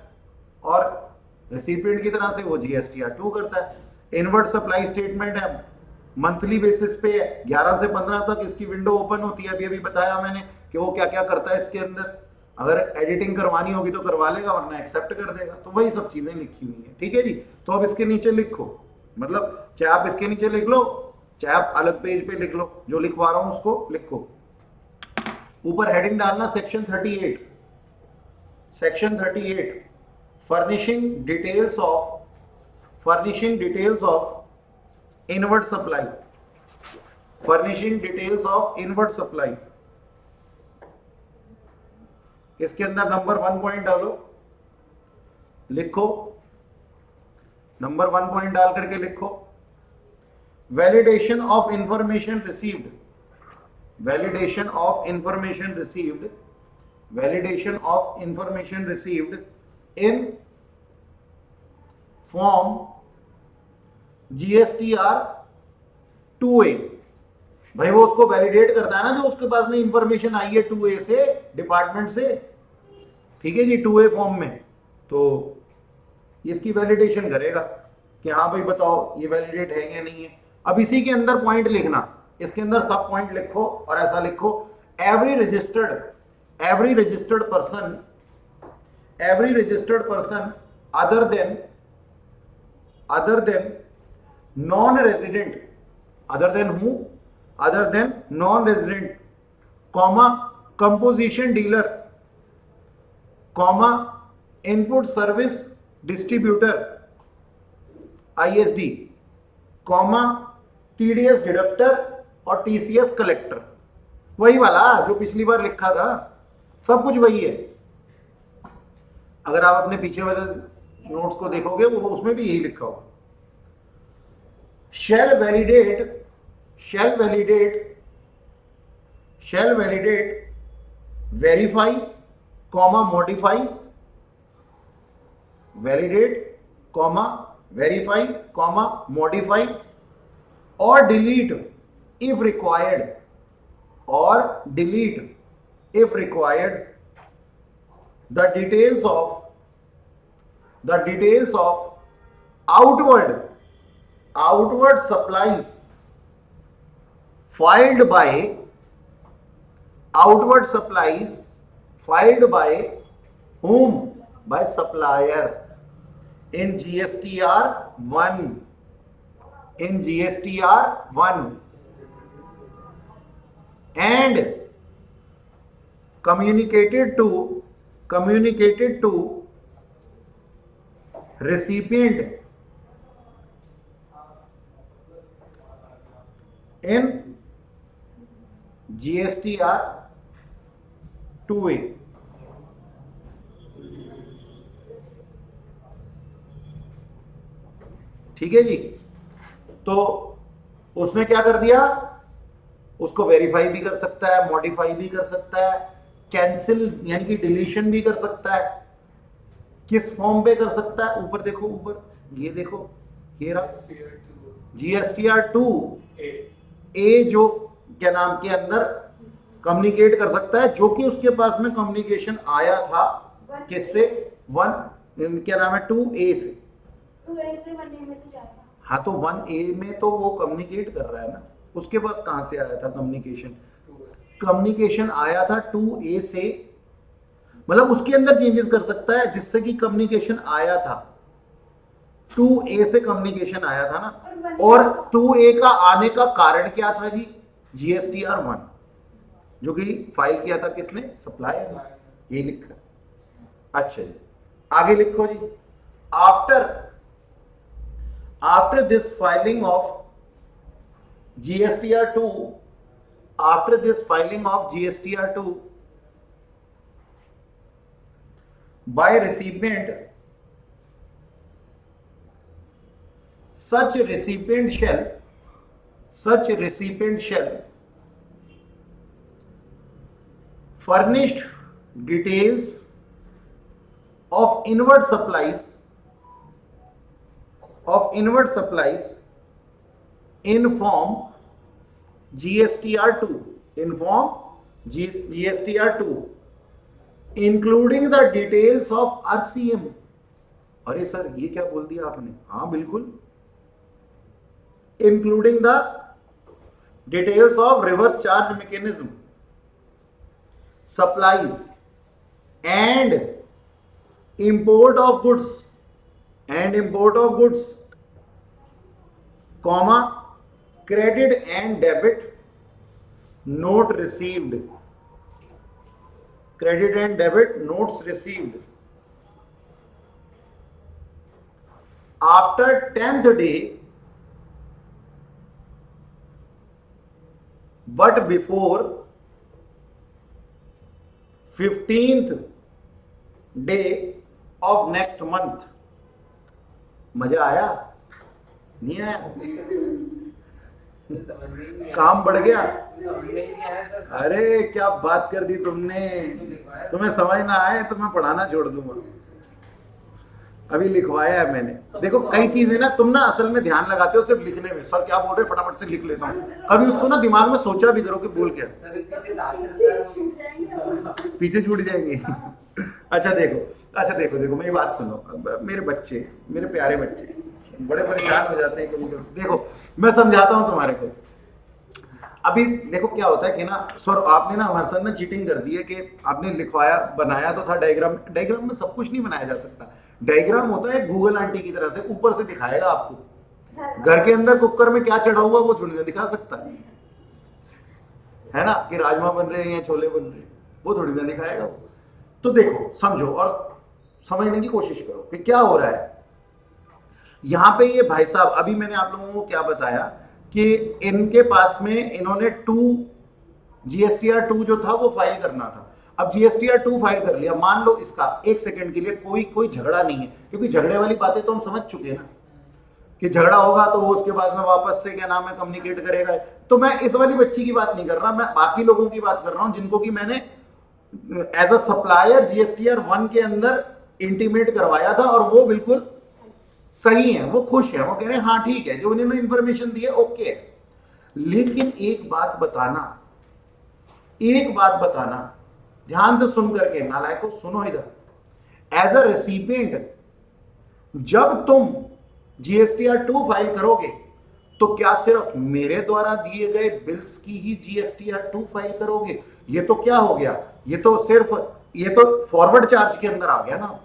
और रेसिपिएंट की तरह से वो GSTR2 करता है। इनवर्ड सप्लाई स्टेटमेंट है, मंथली बेसिस पे 11 से 15 तक इसकी विंडो ओपन होती है। अभी बताया मैंने कि वो क्या क्या करता है इसके अंदर। अगर एडिटिंग करवानी होगी तो करवा लेगा, वरना एक्सेप्ट कर देगा। तो वही सब चीजें लिखी हुई है, ठीक है जी। तो अब इसके नीचे लिखो, मतलब चाहे आप इसके नीचे लिख लो, चाहे आप अलग पेज पे लिख लो, जो लिखवा रहा हूं उसको लिखो। ऊपर हेडिंग डालना section 38, furnishing details of inward supply, इसके अंदर नंबर 1 पॉइंट डालो, लिखो, नंबर 1 पॉइंट डाल करके लिखो, validation of information received in form GSTR 2A। भाई वो उसको वैलिडेट करता है ना, जो उसके पास में इंफॉर्मेशन आई है 2A से, डिपार्टमेंट से, ठीक है जी, 2A फॉर्म में। तो इसकी वैलिडेशन करेगा कि हाँ भाई बताओ ये वैलिडेट है या नहीं है। अब इसी के अंदर पॉइंट लिखना, इसके अंदर सब पॉइंट लिखो और ऐसा लिखो, every registered person other than non-resident, comma composition dealer, comma input service distributor ISD, comma TDS deductor और TCS कलेक्टर। वही वाला जो पिछली बार लिखा था, सब कुछ वही है। अगर आप अपने पीछे वाले नोट्स को देखोगे वो उसमें भी यही लिखा होगा। shall validate verify comma modify, or delete if required the details of outward supplies filed by whom? By supplier in GSTR 1 and communicated to recipient in GSTR 2A. ठीक है जी। तो उसने क्या कर दिया, उसको वेरीफाई भी कर सकता है, मॉडिफाई भी कर सकता है, कैंसिल यानी कि डिलीशन भी कर सकता है। किस फॉर्म पे कर सकता है? ऊपर देखो, ऊपर ये देखो, ये रहा GSTR 2A जो क्या नाम के अंदर कम्युनिकेट कर सकता है, जो कि उसके पास में कम्युनिकेशन आया था किससे? 1 क्या नाम है 2A से। 2A से 1A में तो जाएगा। हाँ तो 1A में तो वो कम्युनिकेट कर रहा है ना, उसके पास कहां से आया था कम्युनिकेशन आया था 2A से, मतलब उसके अंदर चेंजेस कर सकता है जिससे कि कम्युनिकेशन आया था 2A से, कम्युनिकेशन आया था ना। और 2A का आने का कारण क्या था जी? GSTR 1 जो कि फाइल किया था किसने? सप्लायर। ये लिखा। अच्छा जी, आगे लिखो जी। After this filing of GSTR 2 by recipient, such recipient shall furnished details of inward supplies in form GSTR 2 including the details of RCM। अरे सर ये क्या बोल दिया आपने? हाँ बिल्कुल, including the details of reverse charge mechanism, supplies and import of goods, comma, credit and debit note received, credit and debit notes received after 10th day but before 15th day of next month। मजा आया? नहीं आया? काम बढ़ गया? अरे क्या बात कर दी तुमने, तुम्हें समझ ना आए तो मैं पढ़ाना छोड़ दूंगा। अभी लिखवाया है मैंने। देखो कई चीजें ना तुम ना असल में ध्यान लगाते हो सिर्फ लिखने में, सर क्या बोल रहे फटाफट से लिख लेता हूँ, कभी उसको ना दिमाग में सोचा भी करो कि बोल क्या, पीछे छूट जाएंगे। अच्छा देखो मेरी बात सुनो। मेरे बच्चे, मेरे प्यारे बच्चे बड़े परेशान हो जाते हैं कभी कभी। देखो मैं समझाता हूँ तुम्हारे को। अभी देखो क्या होता है कि ना सर आपने ना हमारे साथ ना चीटिंग कर दी है कि आपने लिखवाया, बनाया तो था डायग्राम में सब कुछ नहीं बनाया जा सकता। डायग्राम होता है गूगल आंटी की तरह से, ऊपर से दिखाएगा आपको, घर के अंदर कुकर में क्या चढ़ा हुआ वो थोड़ी ना दिखा सकता है ना, कि राजमा बन रहे हैं या छोले बन रहे हैं, वो थोड़ी ना दिखाएगा वो। तो देखो समझो और समझने की कोशिश करो कि क्या हो रहा है यहां पे। ये भाई साहब अभी मैंने आप लोगों को क्या बताया कि इनके पास में इन्होंने GSTR 2 जो था वो फाइल करना था। अब GSTR 2 फाइल कर लिया, मान लो इसका एक सेकंड के लिए कोई झगड़ा नहीं है, क्योंकि झगड़े वाली बातें तो हम समझ चुके हैं ना कि झगड़ा होगा तो वो उसके बाद में वापस से क्या नाम है कम्युनिकेट करेगा। तो मैं इस वाली बच्ची की बात नहीं कर रहा, मैं बाकी लोगों की बात कर रहा हूं जिनको कि मैंने एज अ सप्लायर GSTR 1 के अंदर इंटीमेट करवाया था और वो बिल्कुल सही है, वो खुश है, वो कह रहे हैं हाँ ठीक है, जो उन्होंने इंफॉर्मेशन दी है ओके है। लेकिन एक बात बताना, ध्यान से सुन करके, नालायकों सुनो इधर, एज अ रेसिपिएंट जब तुम जीएसटीआर 2 फाइल करोगे तो क्या सिर्फ मेरे द्वारा दिए गए बिल्स की ही जीएसटीआर 2 फाइल करोगे? ये तो क्या हो गया, ये तो फॉरवर्ड चार्ज के अंदर आ गया ना।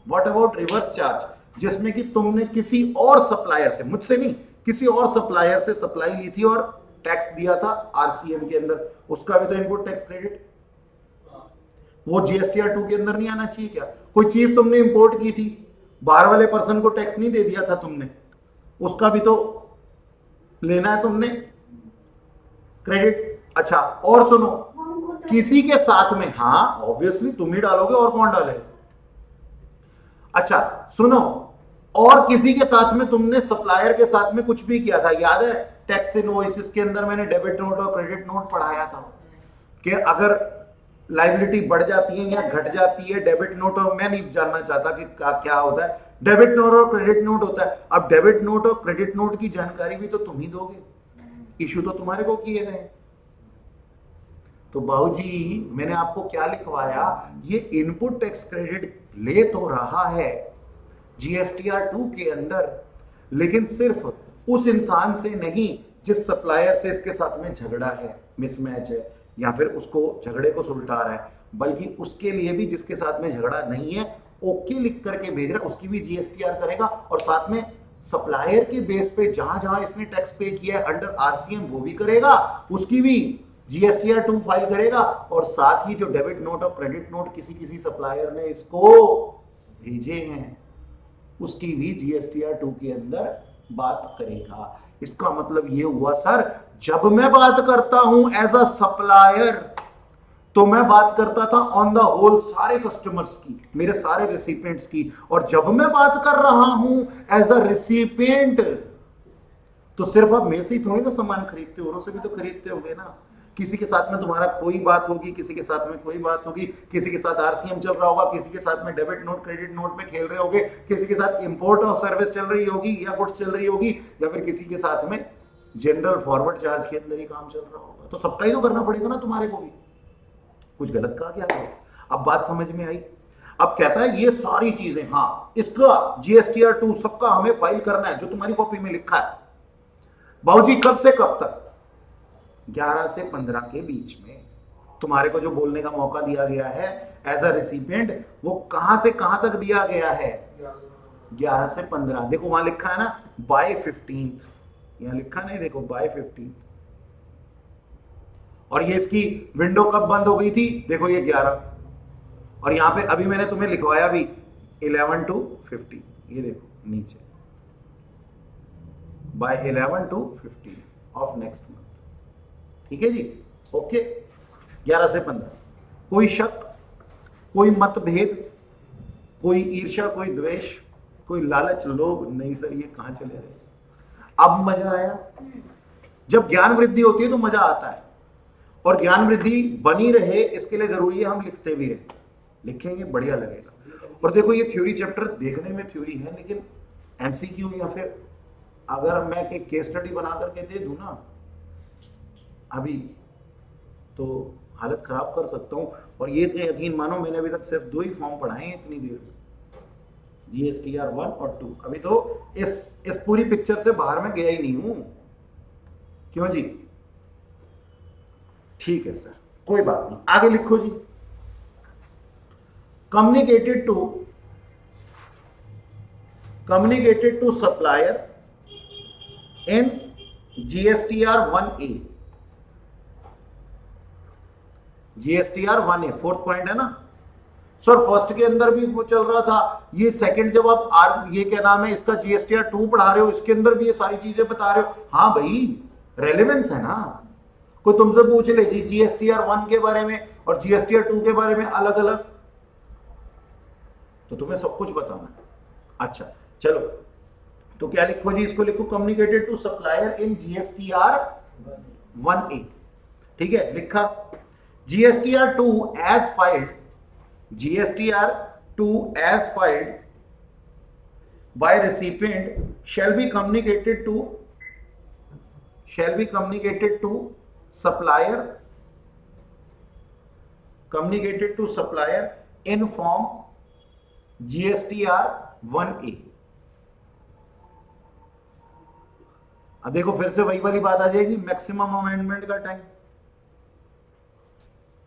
व्हाट अबाउट रिवर्स चार्ज, जिसमें कि तुमने किसी और सप्लायर से, मुझसे नहीं, किसी और सप्लायर से सप्लाई ली थी और टैक्स दिया था आरसीएम के अंदर, उसका भी तो इनपुट टैक्स क्रेडिट, वो जीएसटीआर 2 के अंदर नहीं आना चाहिए क्या? कोई चीज तुमने इंपोर्ट की थी, बाहर वाले पर्सन को टैक्स नहीं दे दिया था तुमने, उसका भी तो लेना है तुमने क्रेडिट। अच्छा और सुनो, किसी के साथ में, हाँ ऑब्वियसली तुम ही डालोगे और कौन डालेगा। अच्छा सुनो, और किसी के साथ में तुमने सप्लायर के साथ में कुछ भी किया था, याद है टैक्स इनवॉइसेस के अंदर मैंने डेबिट नोट और क्रेडिट नोट पढ़ाया था कि अगर लाइबिलिटी बढ़ जाती है या घट जाती है डेबिट नोट, और मैं नहीं जानना चाहता कि क्या होता है, डेबिट नोट और क्रेडिट नोट होता है। अब डेबिट नोट और क्रेडिट नोट की जानकारी भी तो तुम ही दोगे, इशू तो तुम्हारे को किए गए। तो बाबूजी मैंने आपको क्या लिखवाया, ये इनपुट टैक्स क्रेडिट ले तो रहा है जीएसटीआर 2 के अंदर, लेकिन सिर्फ उस इंसान से नहीं जिस सप्लायर से इसके साथ में झगड़ा है, मिसमैच है, या फिर उसको झगड़े को सुलटा रहा है, बल्कि उसके लिए भी जिसके साथ में झगड़ा नहीं है, ओके लिख करके भेज रहा है, उसकी भी जीएसटीआर करेगा, और साथ में सप्लायर के बेस पे जहां जहां इसने टैक्स पे किया है अंडर आरसीएम वो भी करेगा, उसकी भी जीएसटीआर 2 फाइल करेगा, और साथ ही जो डेबिट नोट और क्रेडिट नोट किसी सप्लायर ने इसको भेजे हैं उसकी भी जीएसटीआर 2 के अंदर बात करेगा। इसका मतलब ये हुआ सर, जब मैं बात करता हूं एज अ सप्लायर तो मैं बात करता था ऑन द होल सारे कस्टमर्स की, मेरे सारे रेसिपिएंट्स की, और जब मैं बात कर रहा हूं एज अ रेसिपिएंट तो सिर्फ आप मेरे से ही थोड़ी ना सामान खरीदते हो, औरों से भी तो खरीदते होगे ना। किसी के साथ में तुम्हारा कोई बात होगी, किसी के साथ में कोई बात होगी, किसी के साथ आरसीएम चल रहा होगा, किसी के साथ में डेबिट नोट क्रेडिट नोट में खेल रहे होगे, किसी के साथ इंपोर्ट और सर्विस चल रही होगी या गुड्स चल रही होगी, या फिर किसी के साथ में जनरल फॉरवर्ड चार्ज के अंदर ही काम चल रहा होगा। तो सबका ही तो करना पड़ेगा ना तुम्हारे को भी। कुछ गलत कहा क्या? अब बात समझ में आई। अब कहता है ये सारी चीजें, हाँ इसका जीएसटीआर 2 सबका हमें फाइल करना है जो तुम्हारी कॉपी में लिखा है। बाबूजी कब से कब तक? 11 से 15 के बीच में तुम्हारे को जो बोलने का मौका दिया गया है एज अ रेसिपिएंट, वो कहां से कहां तक दिया गया है? 11 से 15। देखो वहां लिखा है ना बाय 15, यहां लिखा नहीं, देखो बाय 15। और ये इसकी विंडो कब बंद हो गई थी? देखो ये 11, और यहां पे अभी मैंने तुम्हें लिखवाया भी 11 to 15, ये देखो नीचे by 11 to 15 of next month. ठीक है जी, ओके। 11 से 15, कोई शक, कोई मतभेद, कोई ईर्ष्या, कोई द्वेष, कोई लालच, लोभ नहीं सर, ये कहां चले गए? अब मजा आया। जब ज्ञान वृद्धि होती है तो मजा आता है, और ज्ञान वृद्धि बनी रहे इसके लिए जरूरी है हम लिखते भी रहे, लिखेंगे बढ़िया लगेगा। और देखो ये थ्योरी चैप्टर देखने में थ्योरी है, लेकिन एमसीक्यू या फिर अगर मैं एक केस स्टडी बना करके दे दूं ना अभी, तो हालत खराब कर सकता हूं। और ये तो यकीन मानो मैंने अभी तक सिर्फ 2 ही फॉर्म पढ़ाए हैं इतनी देर में, जीएसटीआर 1 और 2। अभी तो इस पूरी पिक्चर से बाहर में गया ही नहीं हूं। क्यों जी? ठीक है सर, कोई बात नहीं, आगे लिखो जी। Communicated to supplier in GSTR 1A, GSTR 1A 4th point है ना सर। फर्स्ट के अंदर भी वो चल रहा था, ये सेकंड जब आप ये क्या नाम है इसका जीएसटीआर 2 पढ़ा रहे हो, इसके अंदर भी ये सारी चीजें बता रहे हो। हाँ भाई रेलेवेंस है ना। कोई तुमसे पूछ ले जी जीएसटीआर 1 के बारे में और जीएसटीआर 2 के बारे में अलग अलग, तो तुम्हें सब कुछ बताना है। अच्छा चलो, तो क्या लिखो जी? इसको लिखो communicated to supplier in GSTR 1A। ठीक है, लिखा। GSTR 2 as filed, GSTR 2 as filed by recipient shall be communicated to supplier in form GSTR 1A। अब देखो फिर से वही वाली बात आ जाएगी, मैक्सिमम अमेंडमेंट का टाइम।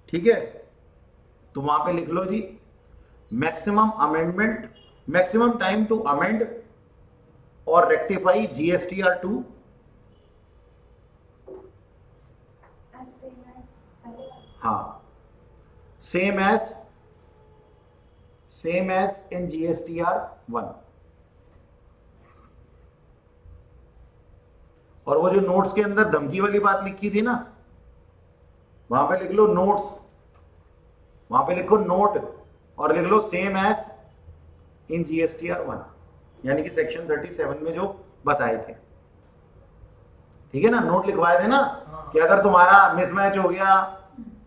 ठीक है, तो वहां पे लिख लो जी, maximum amendment, maximum time to amend और rectify GSTR 2 as same as पहले वाला। हाँ, सेम एज इन GSTR 1। और वो जो नोट्स के अंदर धमकी वाली बात लिखी थी ना, वहां पे लिख लो नोट्स, वहां पे लिखो नोट और लिख लो सेम एज इन GSTR 1, यानी कि सेक्शन 37 में जो बताए थे। ठीक है ना, नोट लिखवाए थे ना कि अगर तुम्हारा मिसमैच हो गया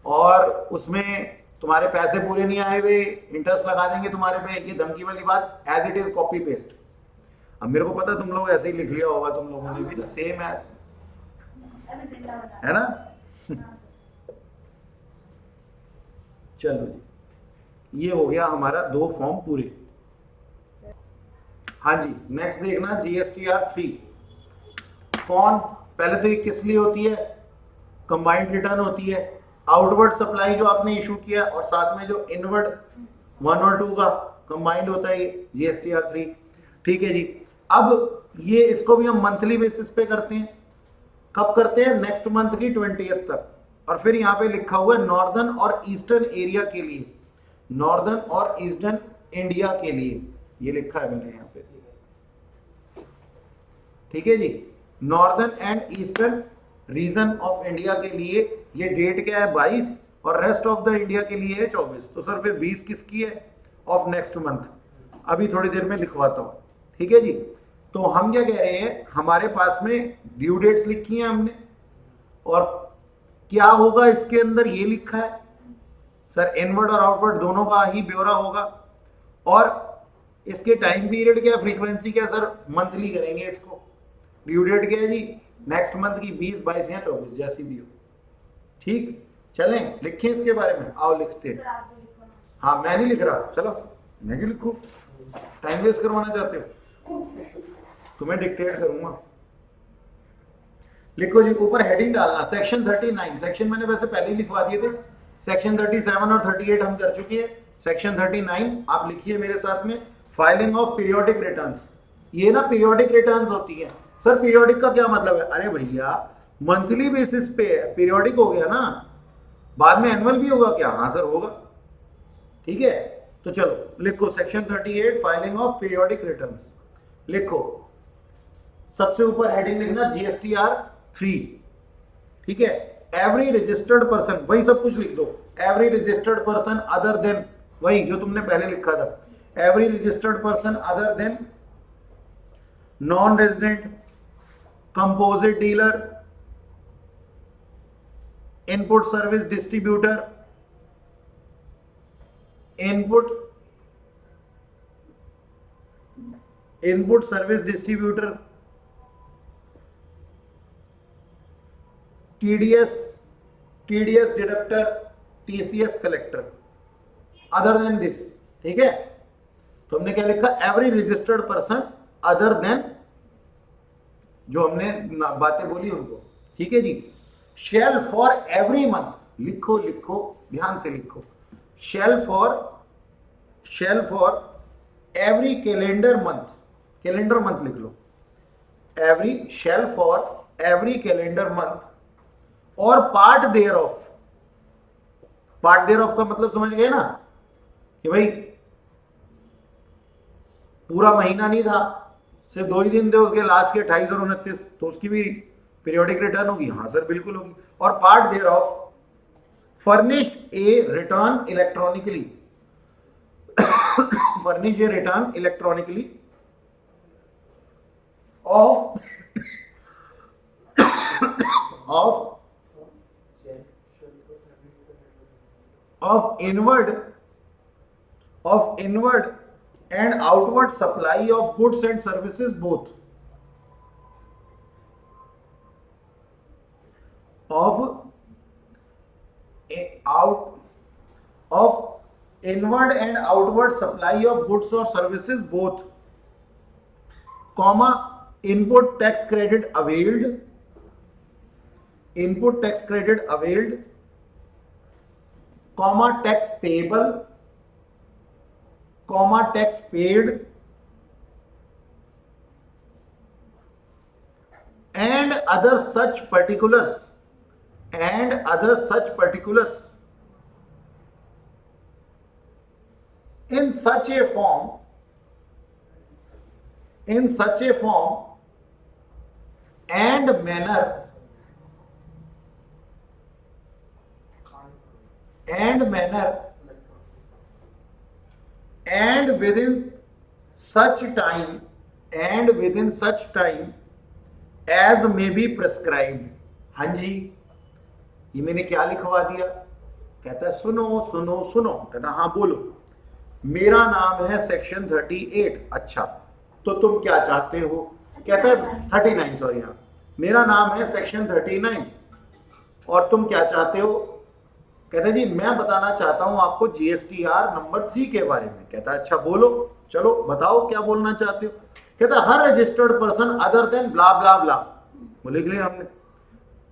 और उसमें तुम्हारे पैसे पूरे नहीं आए हुए, इंटरेस्ट लगा देंगे तुम्हारे पे, ये धमकी वाली बात as it is copy paste. अब मेरे को पता तुम लोग ऐसे ही लिख लिया होगा, तुम लोगों ने भी ना सेम एज, अभी डंडा बना। है ना। हाँ, चलो जी, ये हो गया हमारा 2 फॉर्म पूरे। हाँ जी, नेक्स्ट देखना GSTR 3। कौन, पहले तो ये किस लिए होती है, कंबाइंड रिटर्न होती है। आउटवर्ड सप्लाई जो आपने इशू किया और साथ में जो इनवर्ड 1 और 2 का कंबाइंड होता है ये GSTR 3। ठीक है जी, अब ये इसको भी हम मंथली बेसिस पे करते हैं। कब करते हैं, नेक्स्ट मंथ की 20th तक। और फिर यहाँ पे लिखा हुआ है नॉर्दर्न और ईस्टर्न एरिया के लिए, नॉर्दर्न और ईस्टर्न इंडिया के लिए, ये लिखा है मैंने यहाँ पे। ठीक है जी, northern and eastern region of India के लिए ये डेट क्या है 22 और रेस्ट ऑफ द इंडिया के लिए है 24। तो सर फिर 20 किसकी है, ऑफ नेक्स्ट मंथ, अभी थोड़ी देर में लिखवाता हूं। ठीक है जी, तो हम क्या कह रहे हैं, हमारे पास में ड्यू डेट्स लिखी हैं हमने और क्या होगा इसके अंदर ये लिखा है सर, इनवर्ड और आउटवर्ड दोनों का ही ब्यौरा होगा। और इसके टाइम पीरियड क्या, फ्रीक्वेंसी क्या सर, मंथली करेंगे इसको। ड्यू डेट क्या है जी, नेक्स्ट मंथ की 20, 22 या 24 जैसी भी हो। ठीक, चलें लिखें इसके बारे में, आओ लिखते हैं। सर आप भी लिखो। हाँ मैं नहीं लिख रहा, चलो मैं क्यों लिखूं, टाइम वेस्ट करवाना चाहते हो, तुम्हें डिक्टेट करूंगा। लिखो जी, ऊपर हेडिंग डालना सेक्शन 39। सेक्शन मैंने वैसे पहले ही लिखवा दिए थे, सेक्शन 37 और 38 हम कर चुके हैं। सेक्शन 39 आप लिखिए मेरे साथ में, फाइलिंग ऑफ पीरियोडिक रिटर्न्स। ये ना पीरियोडिक रिटर्न्स होती है। सर पीरियोडिक का क्या मतलब है, अरे भैया मंथली बेसिस पे है, पीरियोडिक हो गया ना, बाद में एनुअल भी होगा क्या, हाँ सर होगा। ठीक है, तो चलो लिखो section 38 filing of periodic returns. लिखो, सबसे ऊपर हेडिंग लिखना GSTR 3। ठीक है, एवरी रजिस्टर्ड पर्सन, वही सब कुछ लिख दो, every registered person other than, वही जो तुमने पहले लिखा था, every registered person other than non resident composite dealer, input service distributor, input service distributor, TDS deductor, TCS collector, other than this. ठीक है, तो हमने क्या लिखा, every registered person other than, जो हमने बातें बोली उनको। ठीक है जी, शेल फॉर एवरी मंथ, लिखो लिखो ध्यान से लिखो, shall for every calendar month, calendar month लिख लो, every, shall for every calendar month और part thereof. Part thereof का मतलब समझ गए ना, कि भाई पूरा महीना नहीं था, सिर्फ 2 ही दिन थे उसके, लास्ट के 28 और 29, तो उसकी भी पीरियोडिक रिटर्न होगी, हाँ सर बिल्कुल होगी। और part thereof furnished a return electronically, furnish a return electronically of inward and outward supply of goods and services both, of inward and outward supply of goods और services both, comma input tax credit availed, input tax credit availed, comma tax payable, comma tax paid, and other such particulars, and other such particulars in such a form, in such a form and manner, and manner, and within such time, and within such time as may be prescribed। हाँ जी, ये मैंने क्या लिखवा दिया? कहता है सुनो सुनो सुनो। कहता हाँ बोलो। मेरा नाम है सेक्शन 38। अच्छा, तो तुम क्या चाहते हो? कहता है 39, सॉरी, हाँ, मेरा नाम है सेक्शन 39 और तुम क्या चाहते हो? कहता है जी मैं बताना चाहता हूं आपको GSTR नंबर 3 के बारे में। कहता है अच्छा बोलो, चलो बताओ क्या बोलना चाहते हो। कहता है हर रजिस्टर्ड पर्सन अदर देन ब्ला ब्ला ब्ला, वो लिख लिया हमने,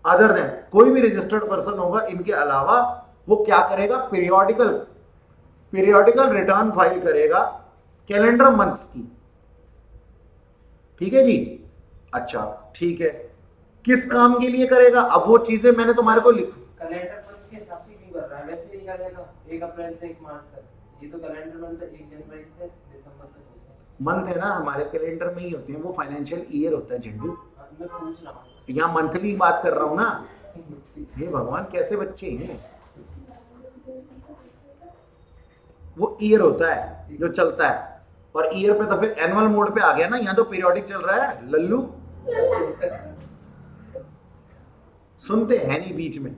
अदर देन, कोई भी रजिस्टर्ड पर्सन होगा इनके अलावा, वो क्या करेगा? पीरियोडिकल रिटर्न फाइल करेगा कैलेंडर मंथ्स की। ठीक है जी? अच्छा ठीक है, किस काम के लिए करेगा? अब वो चीजें मैंने तुम्हारे को लिख, कैलेंडर मंथ के हिसाब से क्यों कर रहा है? वैसे नहीं करेगा 1 अप्रैल से 1 मार्च तक, ये तो कैलेंडर मंथ 1 जनवरी से दिसंबर तक होता है। मंथ है ना, हमारे कैलेंडर में ही होते हैं, वो फाइनेंशियल ईयर होता है झंडू। मैं पूछ रहा हूँ, यहाँ मंथली बात कर रहा हूँ ना। हे भगवान, कैसे बच्चे हैं। वो ईयर होता है जो चलता है, और ईयर पे तो फिर एनुअल मोड पे आ गया ना, यहाँ तो पीरियोडिक चल रहा है लल्लू। सुनते हैं नहीं बीच में,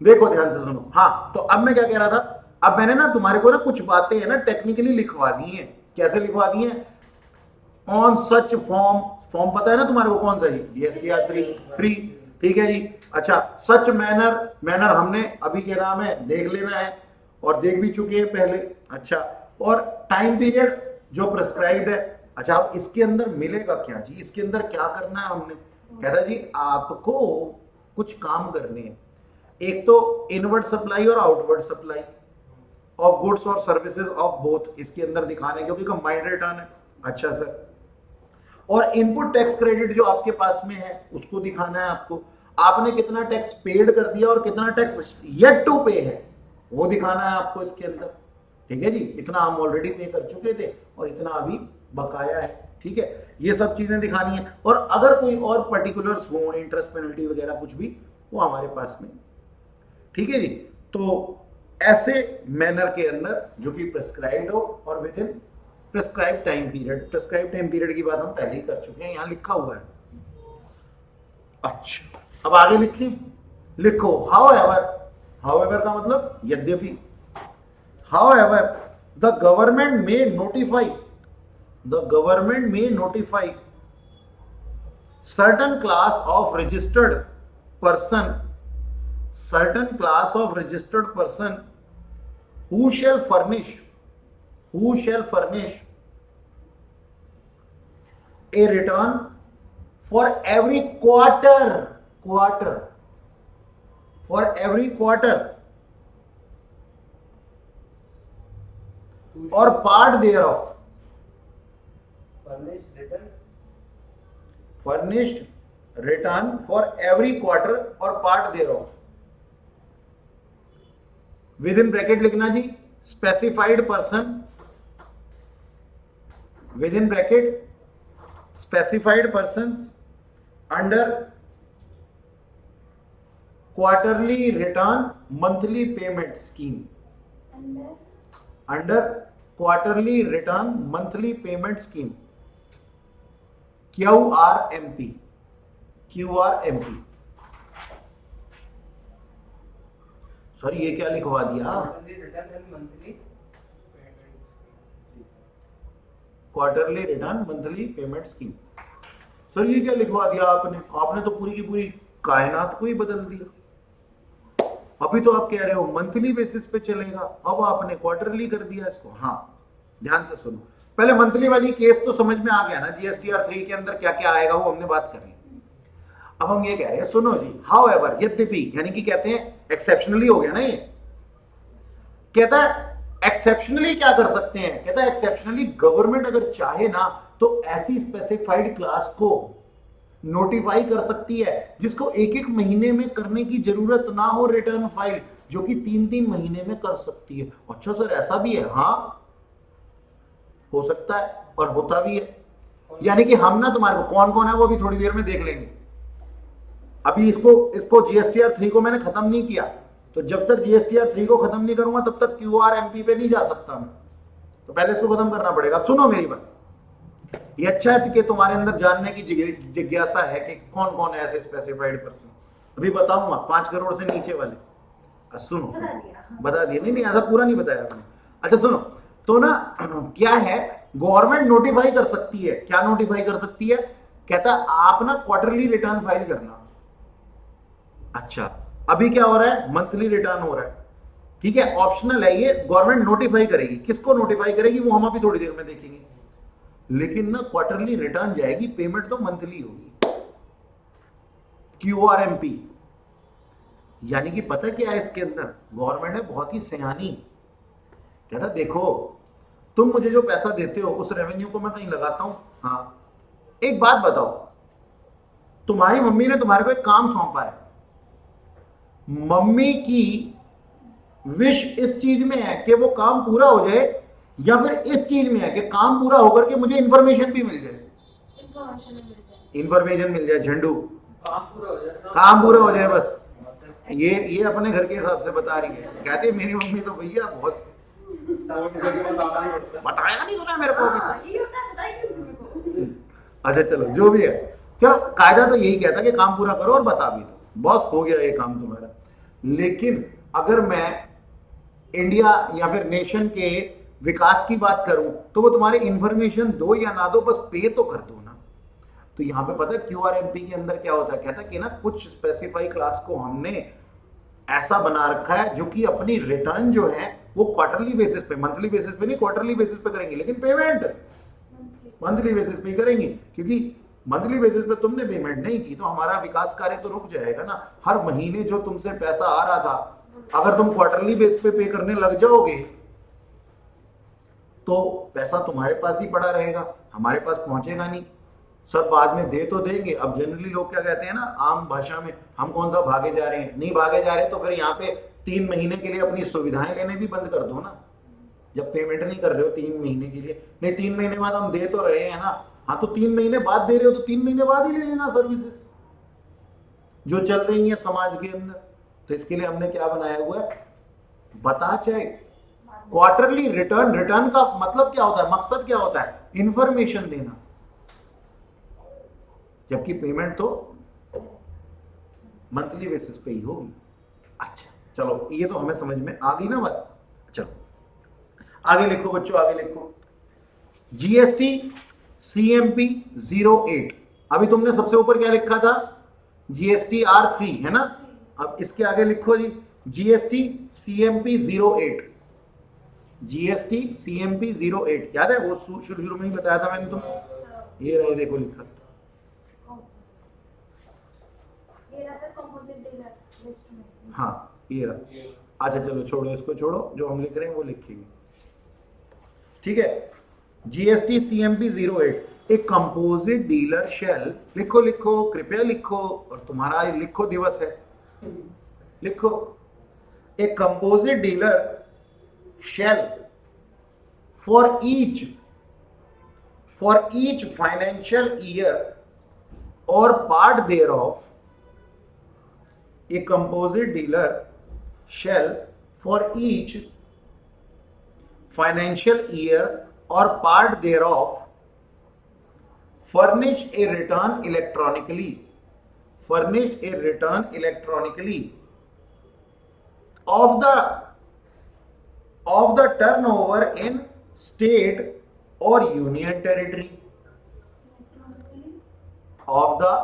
देखो ध्यान से सुनो। हाँ, तो अब मैं क्या कह रहा था, अब मैंने ना तुम्हारे को ना कुछ बातें है ना टेक्निकली लिखवा दी हैं। कैसे लिखवा दी हैं? ऑन सच फॉर्म, फॉर्म पता है ना तुम्हारे को कौन सा है? GSTR 3। ठीक है जी। अच्छा, सच मैनर, मैनर हमने अभी क्या नाम है देख लेना है, और देख भी चुके हैं पहले। अच्छा, और टाइम पीरियड जो प्रेस्क्राइब्ड है। अच्छा, अब इसके अंदर मिलेगा क्या जी? इसके अंदर क्या करना है हमने? कहता जी आपको कुछ काम करने हैं। एक तो इनवर्ड सप्लाई और आउटवर्ड सप्लाई ऑफ गुड्स और सर्विसेज ऑफ बोथ, इसके अंदर दिखाने, क्योंकि कंबाइंड रिटर्न है। अच्छा सर, और इनपुट टैक्स क्रेडिट जो आपके पास में है उसको दिखाना है आपको। आपने कितना टैक्स पेड कर दिया और कितना टैक्स येट टू पे है वो दिखाना है आपको इसके अंदर। ठीक है जी? इतना हम ऑलरेडी पे कर चुके थे और इतना अभी बकाया है। ठीक है, ये सब चीजें दिखानी है। और अगर कोई और पर्टिकुलर्स हो, इंटरेस्ट पेनल्टी वगैरह कुछ भी, वो हमारे पास में। ठीक है जी? तो ऐसे मैनर के अंदर जो कि प्रेस्क्राइब्ड हो और with in prescribe time period. Prescribe time period की बात हम पहले ही कर चुके हैं, यहां लिखा हुआ है। अच्छा, अब आगे लिखें। लिखो हाउएवर, हाउएवर का मतलब यद्यपि। हाउएवर द गवर्नमेंट में नोटिफाई, द गवर्नमेंट में notify certain class of registered person, certain class of registered person who shall furnish a return for every quarter, for every quarter or part thereof, furnished return for every quarter or part thereof, within bracket लिखना जी, specified person, within bracket specified persons under quarterly return monthly payment scheme, under quarterly return monthly payment scheme, QRMP, QRMP। Sorry, ये क्या लिखवा दिया? Quarterly return monthly payment scheme. Sir ये क्या लिखवा दिया आपने? आपने तो पूरी की पूरी कायनात को ही बदल दिया। अभी तो आप कह रहे हो मंथली बेसिस पे चलेगा, अब आपने क्वार्टरली कर दिया इसको। हाँ ध्यान से सुनो, पहले मंथली वाली केस तो समझ में आ गया ना, जीएसटीआर 3 के अंदर क्या क्या आएगा वो हमने बात कर ली। अब हम ये कह रहे हैं, सुनो जी, हाउ एवर, यद्यपि, यानी कि कहते हैं एक्सेप्शनली हो गया ना ये, कहता है एक्सेप्शनली क्या कर सकते हैं, कहता है एक्सेप्शनली गवर्नमेंट अगर चाहे ना तो ऐसी स्पेसिफाइड क्लास को नोटिफाई कर सकती है जिसको एक एक महीने में करने की जरूरत ना हो रिटर्न फाइल, जो कि 3-3 महीने में कर सकती है। अच्छा सर ऐसा भी है? हाँ हो सकता है और होता भी है। यानी कि हम ना तुम्हारे को कौन कौन है वो भी थोड़ी देर में देख लेंगे। अभी इसको जीएसटीआर 3 को मैंने खत्म नहीं किया, तो जब तक जीएसटीआर 3 को खत्म नहीं करूंगा तब तक क्यूआरएमपी पे नहीं जा सकता मैं, तो पहले इसको खत्म करना पड़ेगा। अब सुनो मेरी बात, ये अच्छा है कि तुम्हारे अंदर जानने की जिज्ञासा है कि कौन कौन है ऐसे स्पेसिफाइड पर्सन। अभी बताऊंगा 5 करोड़ से नीचे वाले। सुनो, बता दिया, नहीं ऐसा पूरा नहीं बताया मैंने। अच्छा सुनो, तो ना क्या है, गवर्नमेंट नोटिफाई कर सकती है। क्या नोटिफाई कर सकती है? कहता आप ना क्वार्टरली रिटर्न फाइल करना। अच्छा अभी क्या हो रहा है, मंथली रिटर्न हो रहा है, ठीक है, ऑप्शनल है ये, गवर्नमेंट नोटिफाई करेगी। किसको नोटिफाई करेगी वो हम अभी थोड़ी देर में देखेंगे, लेकिन ना क्वार्टरली रिटर्न जाएगी, पेमेंट तो मंथली होगी, क्यूआरएमपी। यानी कि पता क्या है इसके अंदर, गवर्नमेंट है बहुत ही सयानी, कहता देखो तुम मुझे जो पैसा देते हो उस रेवेन्यू को मैं कहीं लगाता हूं। हाँ एक बात बताओ, तुम्हारी मम्मी ने तुम्हारे को एक काम सौंपा है, मम्मी की विश इस चीज में है कि वो काम पूरा हो जाए, या फिर इस चीज में है कि काम पूरा होकर के मुझे इंफॉर्मेशन भी मिल जाए, इंफॉर्मेशन मिल जाए, झंडू काम पूरा हो जाए बस। ये अपने घर के हिसाब से बता रही है, कहते मेरी मम्मी तो भैया बहुत बताया नहीं तूने मेरे को अभी। अच्छा चलो जो भी है, चलो कायदा तो यही कहता कि काम पूरा करो और बता भी दो, बॉस हो गया ये काम तुम्हारा। लेकिन अगर मैं इंडिया या फिर नेशन के विकास की बात करूं तो वो तुम्हारे इंफॉर्मेशन दो या ना दो, बस पे तो कर दो ना। तो यहां पे पता है क्यूआरएमपी के अंदर क्या होता है, कहता है कि ना कुछ स्पेसिफाई क्लास को हमने ऐसा बना रखा है जो कि अपनी रिटर्न जो है वो क्वार्टरली बेसिस पे, मंथली बेसिस पे नहीं, क्वार्टरली बेसिस पे करेंगे, लेकिन पेमेंट मंथली बेसिस पे करेंगे, क्योंकि मंथली बेसिस पे तुमने पेमेंट नहीं की तो हमारा विकास कार्य तो रुक जाएगा ना। हर महीने जो तुमसे पैसा आ रहा था, अगर तुम क्वार्टरली बेस पे करने लग जाओगे तो पैसा तुम्हारे पास ही पड़ा रहेगा, हमारे पास पहुंचेगा नहीं। सर बाद में दे तो देंगे। अब जनरली लोग क्या कहते हैं ना आम भाषा में, हम कौन सा भागे जा रहे हैं, नहीं भागे जा रहे तो फिर यहाँ पे 3 महीने के लिए अपनी सुविधाएं लेने भी बंद कर दो ना। जब पेमेंट नहीं कर रहे हो 3 महीने के लिए, नहीं 3 महीने बाद हम दे तो रहे हैं ना, हाँ तो 3 महीने बाद दे रहे हो तो 3 महीने बाद ही ले लेना सर्विसेज जो चल रही है समाज के अंदर। तो इसके लिए हमने क्या बनाया हुआ है, बता चेक क्वार्टरली रिटर्न। रिटर्न का मतलब क्या होता है, मकसद क्या होता है, इंफॉर्मेशन देना, जबकि पेमेंट तो मंथली बेसिस पे ही होगी। अच्छा चलो ये तो हमें समझ में आ गई ना बात। चलो आगे लिखो बच्चों, आगे लिखो, जीएसटी सीएमपी 08। अभी तुमने सबसे ऊपर क्या लिखा था, जीएसटी R3 है ना। अब इसके आगे लिखो जी जीएसटी सीएमपी 08, जीएसटी सीएमपी 08 याद है, वो शुरू में ही बताया था मैंने तुम। ये रहे देखो लिखा, हाँ ये रहा। अच्छा चलो छोड़ो इसको, छोड़ो, जो हम लिख रहे हैं वो लिखेंगे, ठीक है। जीएसटी सीएमपी 08 एक कंपोजिट डीलर शेल, लिखो लिखो कृपया लिखो, और तुम्हारा लिखो दिवस है, लिखो, एक composite dealer shall for each financial year और part thereof, a composite dealer shall for each financial year or part thereof furnish a return electronically of the turnover in state or union territory, of the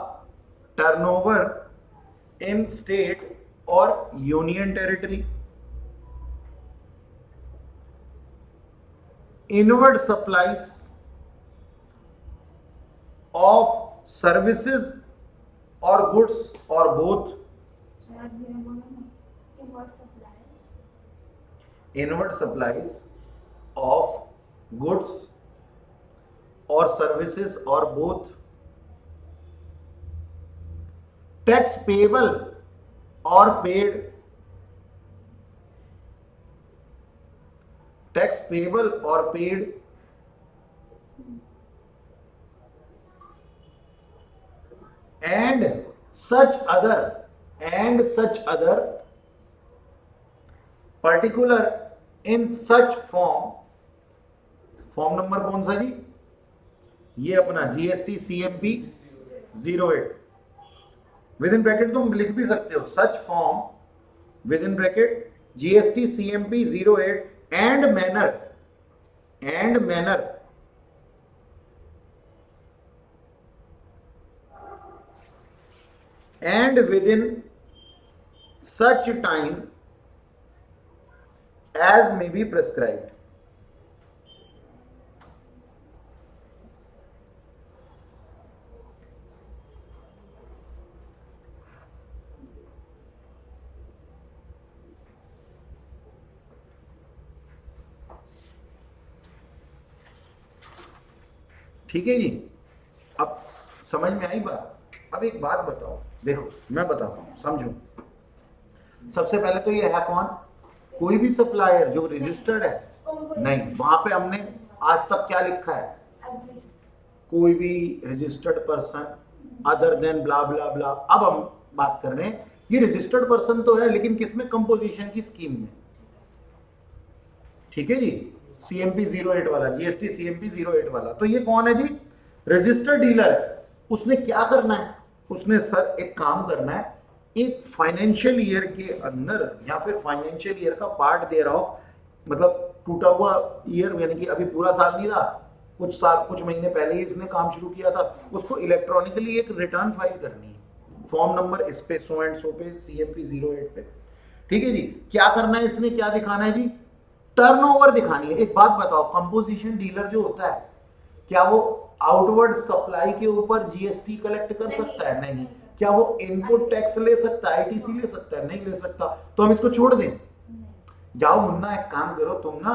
turnover in state और union territory, inward supplies of services और गुड्स और both, inward supplies of goods और सर्विसेज और बोथ, टैक्स पेबल और पेड, टैक्स पेबल और paid, and such other particular in such form number कौन सा जी, ये अपना GST CMP 08, with in bracket तुम लिख भी सकते हो such form with in bracket GST CMP 08 and manner and within such time as may be prescribed. ठीक है जी, अब समझ में आई बात। अब एक बात बताओ, देखो मैं बताता हूं, समझो। सबसे पहले तो ये है कौन, कोई भी सप्लायर जो रजिस्टर्ड है, नहीं, वहां पे हमने आज तक क्या लिखा है, कोई भी रजिस्टर्ड पर्सन अदर देन ब्ला ब्ला ब्ला। अब हम बात कर रहे हैं, ये रजिस्टर्ड पर्सन तो है लेकिन किसमें, कंपोजिशन की स्कीम में। ठीक है जी, सीएमपी 08 वाला, जीएसटी सीएमपी 08 वाला, तो ये कौन है जी, रजिस्टर्ड डीलर। उसने क्या करना है, उसने सर एक काम करना है, एक फाइनेंशियल ईयर के अंदर या फिर फाइनेंशियल ईयर का पार्ट देयर ऑफ, मतलब टूटा हुआ ईयर, यानी कि अभी पूरा साल नहीं रहा, कुछ महीने पहले ही इसने काम शुरू किया था, उसको इलेक्ट्रॉनिकली एक रिटर्न फाइल करनी है, फॉर्म नंबर इस पे सो एंड सो पे सीएमपी 08 पे। ठीक है जी, क्या करना है इसने, क्या दिखाना है जी, टर्नओवर दिखानी है। एक बात बताओ, कंपोजिशन डीलर जो होता है, क्या वो आउटवर्ड सप्लाई के ऊपर जीएसटी कलेक्ट कर सकता है? नहीं। क्या वो इनपुट टैक्स ले सकता है, आईटीसी ले सकता है? नहीं ले सकता। तो हम इसको छोड़ दें? जाओ मुन्ना, एक काम करो, तुम ना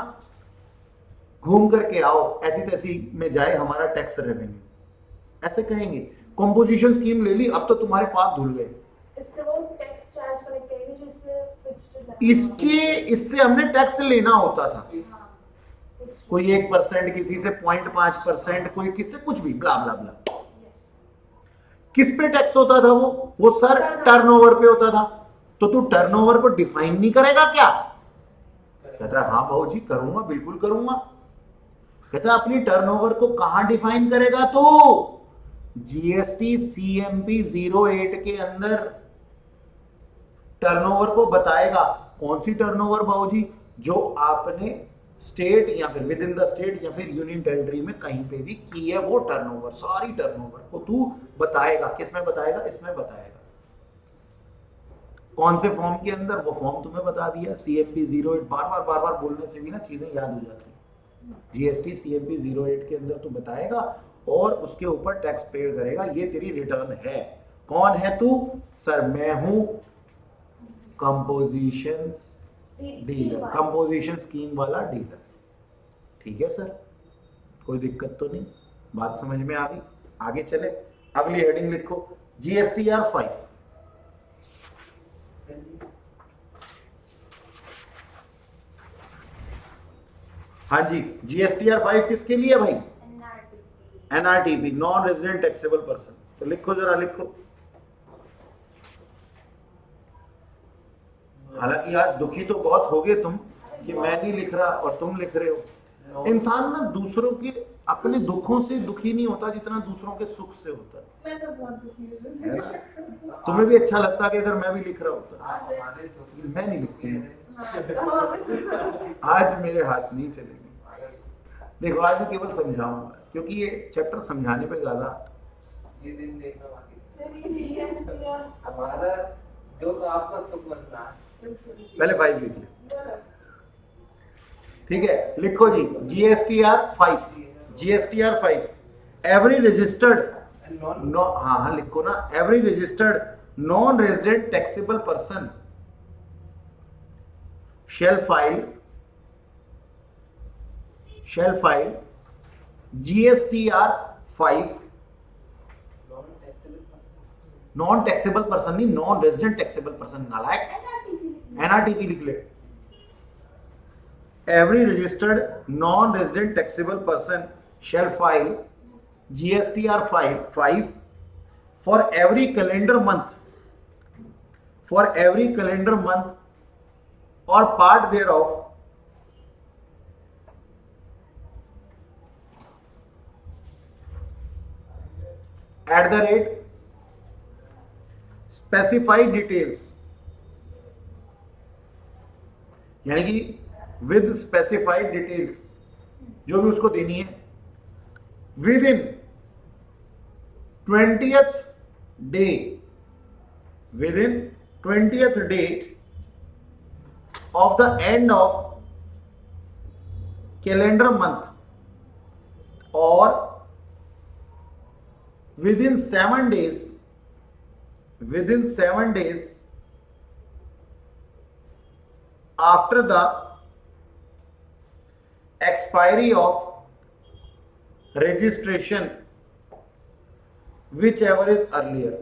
घूम करके आओ, ऐसी तैसी में जाए हमारा टैक्स रेवेन्यू, ऐसे कहेंगे। कंपोजिशन स्कीम ले ली, अब तो तुम्हारे पाप धुल गए। इससे वो टैक्स चार्ज कलेक्ट करेंगे जो इसमें फिक्स्ड है। इससे हमने टैक्स लेना होता था, हाँ, कोई 1%, किसी से 0.5%, कोई किससे कुछ भी, ब्ला ब्ला ब्ला। किस पे टैक्स होता था वो सर टर्नओवर पे होता था। तो तू टर्नओवर को डिफाइन नहीं करेगा क्या? कहता है हाँ भाऊ जी करूंगा, बिल्कुल करूंगा। कहता है अपनी टर्नओवर को कहां डिफाइन करेगा तू? जीएसटी सीएमपी 08 के अंदर टर्नओवर को बताएगा। कौन सी टर्नओवर भाऊ जी? जो आपने स्टेट या फिर विद इन द स्टेट या फिर यूनियन टेरिटरी में कहीं पे भी की है, वो टर्नओवर, सारी टर्नओवर को तू बताएगा। किसमें बताएगा? इसमें बताएगा। कौन से फॉर्म के अंदर? वो फॉर्म तुम्हें बता दिया, सीएमपी 08। बार बार बोलने से भी ना चीजें याद हो जाती। जीएसटी सीएमपी 08 के अंदर तू बताएगा और उसके ऊपर टैक्स पे करेगा। ये तेरी रिटर्न है। कौन है तू? सर मैं हूं कंपोजिशन डीलर, कंपोजिशन स्कीम वाला डीलर। ठीक है सर, कोई दिक्कत तो नहीं? बात समझ में आ गई? आगे चले, अगली हेडिंग लिखो, जीएसटीआर 5। हाँ जी, जीएसटीआर 5 किसके लिए भाई? NRTP, non resident taxable person. तो लिखो जरा, लिखो। हालांकि आज दुखी तो बहुत हो गए तुम कि मैं नहीं लिख रहा और तुम लिख रहे हो। इंसान ना दूसरों के अपने दुखों से दुखी नहीं होता जितना दूसरों के सुख से होता है। मैं तो बहुत दुखी है ना? तुम्हें भी अच्छा लगता कि अगर मैं भी लिख रहा होता। मैं नहीं लिखती, आज मेरे हाथ नहीं चलेंगे। देखो आज मैं केवल समझाऊंगा, क्योंकि ये चैप्टर समझाने पे ज्यादा ये दिन देखना बाकी है। हमारा जो तो आपका सुख बन रहा है। पहले 5 लिख ले, ठीक है, लिखो जी, GSTR 5, GSTR 5, every registered, and non no, हाँ लिखो ना, every registered non resident taxable person shall file GSTR 5, non taxable person नहीं, नॉन रेजिडेंट टैक्सेबल पर्सन, नालायक, NRTP लिख ले, every registered non resident taxable person shall file GSTR 5 for every calendar month or part thereof at the rate specified details, यानी कि विद स्पेसिफाइड डिटेल्स जो भी उसको देनी है, with in 20th day, within 20th date of the end of calendar month or within 7 days after the expiry of registration, whichever is earlier.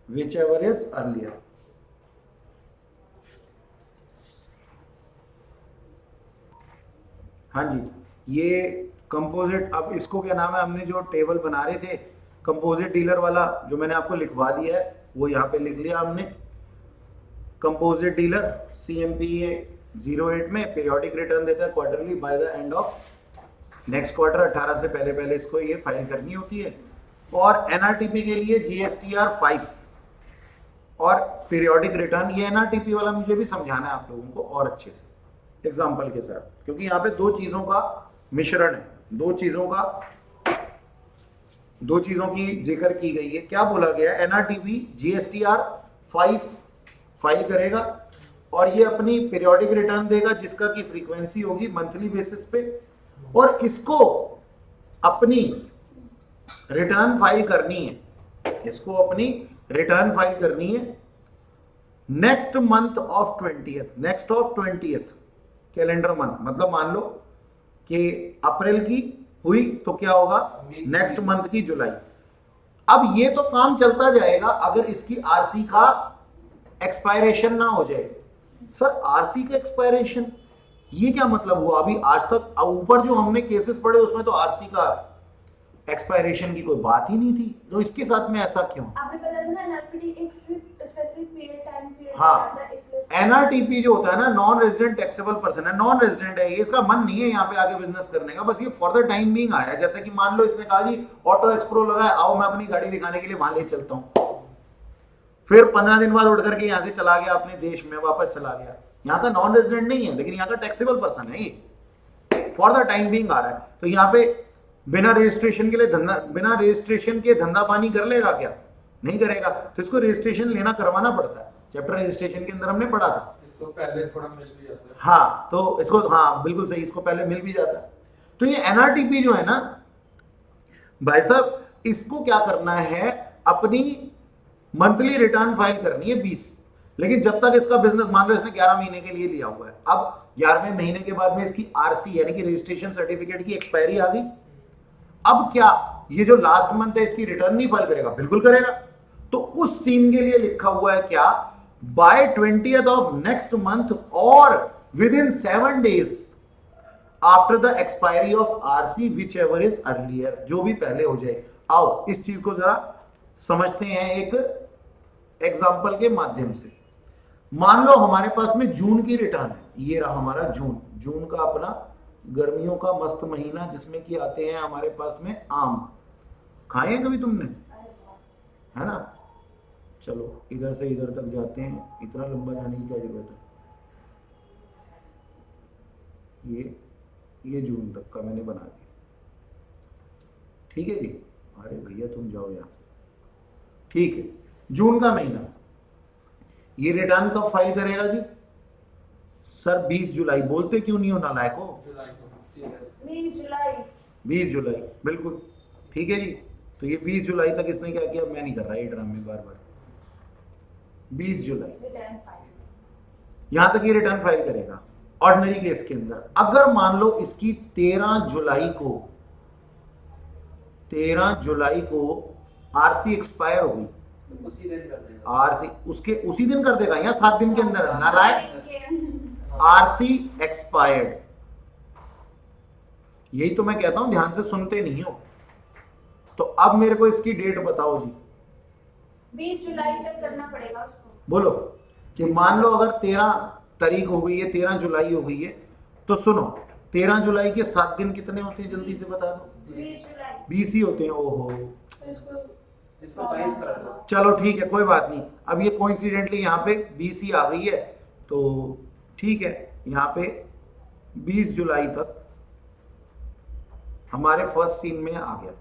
Whichever is earlier. हाँ जी, ये कंपोजिट, अब इसको क्या नाम है, हमने जो टेबल बना रहे थे कंपोजिट डीलर वाला, जो मैंने आपको लिखवा दिया है वो यहाँ पे लिख लिया हमने। कंपोजिट डीलर CMPA 08 में पीरियोडिक रिटर्न देता है quarterly by the end of next quarter, 18 से पहले इसको ये फाइल करनी होती है। और NRTP के लिए GSTR 5 और पीरियोडिक रिटर्न, ये NRTP वाला मुझे भी समझाना है आप लोगों को और अच्छे से एग्जाम्पल के साथ, क्योंकि यहाँ पे दो चीजों का मिश्रण है, दो चीजों की जिक्र की गई है। क्या बोला गया है, NRTP GSTR 5 फाइल करेगा और ये अपनी पीरियोडिक रिटर्न देगा जिसका की फ्रीक्वेंसी होगी मंथली बेसिस पे, और इसको अपनी रिटर्न फाइल करनी है, next month of 20th calendar month, मतलब मान लो कि अप्रैल की हुई तो क्या होगा, नेक्स्ट मंथ की जुलाई। अब ये तो काम चलता जाएगा अगर इसकी आरसी का एक्सपायरेशन ना हो जाए। सर आरसी का एक्सपायरेशन, ये क्या मतलब हुआ? अभी आज तक ऊपर जो हमने केसेस पढ़े उसमें तो आरसी का एक्सपायरेशन की कोई बात ही नहीं थी, तो इसके साथ में ऐसा क्यों? आपने बताया था ना एनआरटीपी एक स्पेसिफिक पीरियड टाइम पीरियड हाँ, है, इसलिए NRTP जो होता है ना, नॉन रेजिडेंट टैक्सेबल पर्सन है, नॉन रेजिडेंट है, ये इसका मन नहीं है यहाँ पे आगे बिजनेस करने का, बस ये फॉर द टाइम बीइंग आया। जैसे कि मान लो इसने कहा जी ऑटो एक्सप्रो लगा है, आओ मैं अपनी गाड़ी दिखाने के लिए वहां ले चलता हूँ, फिर 15 दिन बाद उड़ करके यहाँ से चला गया, अपने देश में वापस चला गया। यहाँ का नॉन रेजिडेंट नहीं है, लेकिन यहाँ का टैक्सेबल पर्सन है, ये फॉर द टाइम बीइंग आ रहा है। तो यहाँ पे बिना रजिस्ट्रेशन के धंधा पानी कर लेगा क्या? नहीं करेगा, तो इसको रजिस्ट्रेशन लेना करवाना पड़ता है। चैप्टर रजिस्ट्रेशन के अंदर हमने पढ़ा था, इसको पहले थोड़ा मिल भी जाता है। हाँ, तो इसको, हाँ बिल्कुल सही, इसको पहले मिल भी जाता है। तो ये NRTP जो है ना भाई साहब, इसको क्या करना है, अपनी मंथली रिटर्न फाइल करनी है 20, लेकिन जब तक इसका बिजनेस, मान लो इसने 11 महीने के लिए लिया हुआ है, अब 11वें महीने के बाद में इसकी आरसी यानी कि रजिस्ट्रेशन सर्टिफिकेट की एक्सपायरी आ गई। अब क्या ये जो लास्ट मंथ है इसकी रिटर्न नहीं फाइल करेगा? बिल्कुल करेगा। तो उस सीन के लिए लिखा हुआ है क्या, by 20th of next month और within 7 days after the expiry of RC whichever is earlier, जो भी पहले हो जाए। आओ इस चीज को जरा समझते हैं एक एग्जांपल के माध्यम से। मान लो हमारे पास में जून की रिटर्न है, ये रहा हमारा जून का अपना गर्मियों का मस्त महीना, जिसमें कि आते हैं हमारे पास में आम। खाए हैं कभी तुमने? है ना? चलो इधर से इधर तक जाते हैं, इतना लंबा जाने की क्या जरूरत है। ये जून तक का मैंने बना दिया, ठीक है जी। अरे भैया तुम जाओ यहाँ से। ठीक है, जून का महीना, ये रिटर्न कब फाइल करेगा जी? सर 20 जुलाई। बोलते क्यों नहीं हो नालायक हो? जुलाई को 20 जुलाई। 20 जुलाई, बिल्कुल ठीक है जी। तो ये 20 जुलाई तक इसने क्या किया, मैं नहीं कर रहा ये ड्रामे बार बार। 20 जुलाई रिटर्न फाइल। यहां तक ये रिटर्न फाइल करेगा ऑर्डिनरी केस के अंदर। अगर मान लो इसकी 13 जुलाई को आरसी एक्सपायर हो गई, तो उसी दिन कर देगा। आरसी उसके उसी दिन कर देगा या 7 दिन के अंदर? नालायक, आरसी एक्सपायर्ड। यही तो मैं कहता हूं, ध्यान से सुनते नहीं हो। तो अब मेरे को इसकी डेट बताओ जी। 20 जुलाई तक करना पड़ेगा उसको। बोलो कि मान लो अगर 13 तारीख हो गई है, 13 जुलाई हो गई है, तो सुनो 13 जुलाई के 7 दिन कितने होते हैं, जल्दी से बता दो। 20 जुलाई। 20 ही होते हैं। ओहो, तो इसको 22 कर दो। चलो ठीक है, कोई बात नहीं। अब ये कोइंसिडेंटली यहाँ पे 20 ही आ गई है, तो ठीक है, यहाँ पे 20 जुलाई तक हमारे फर्स्ट सीन में आ गया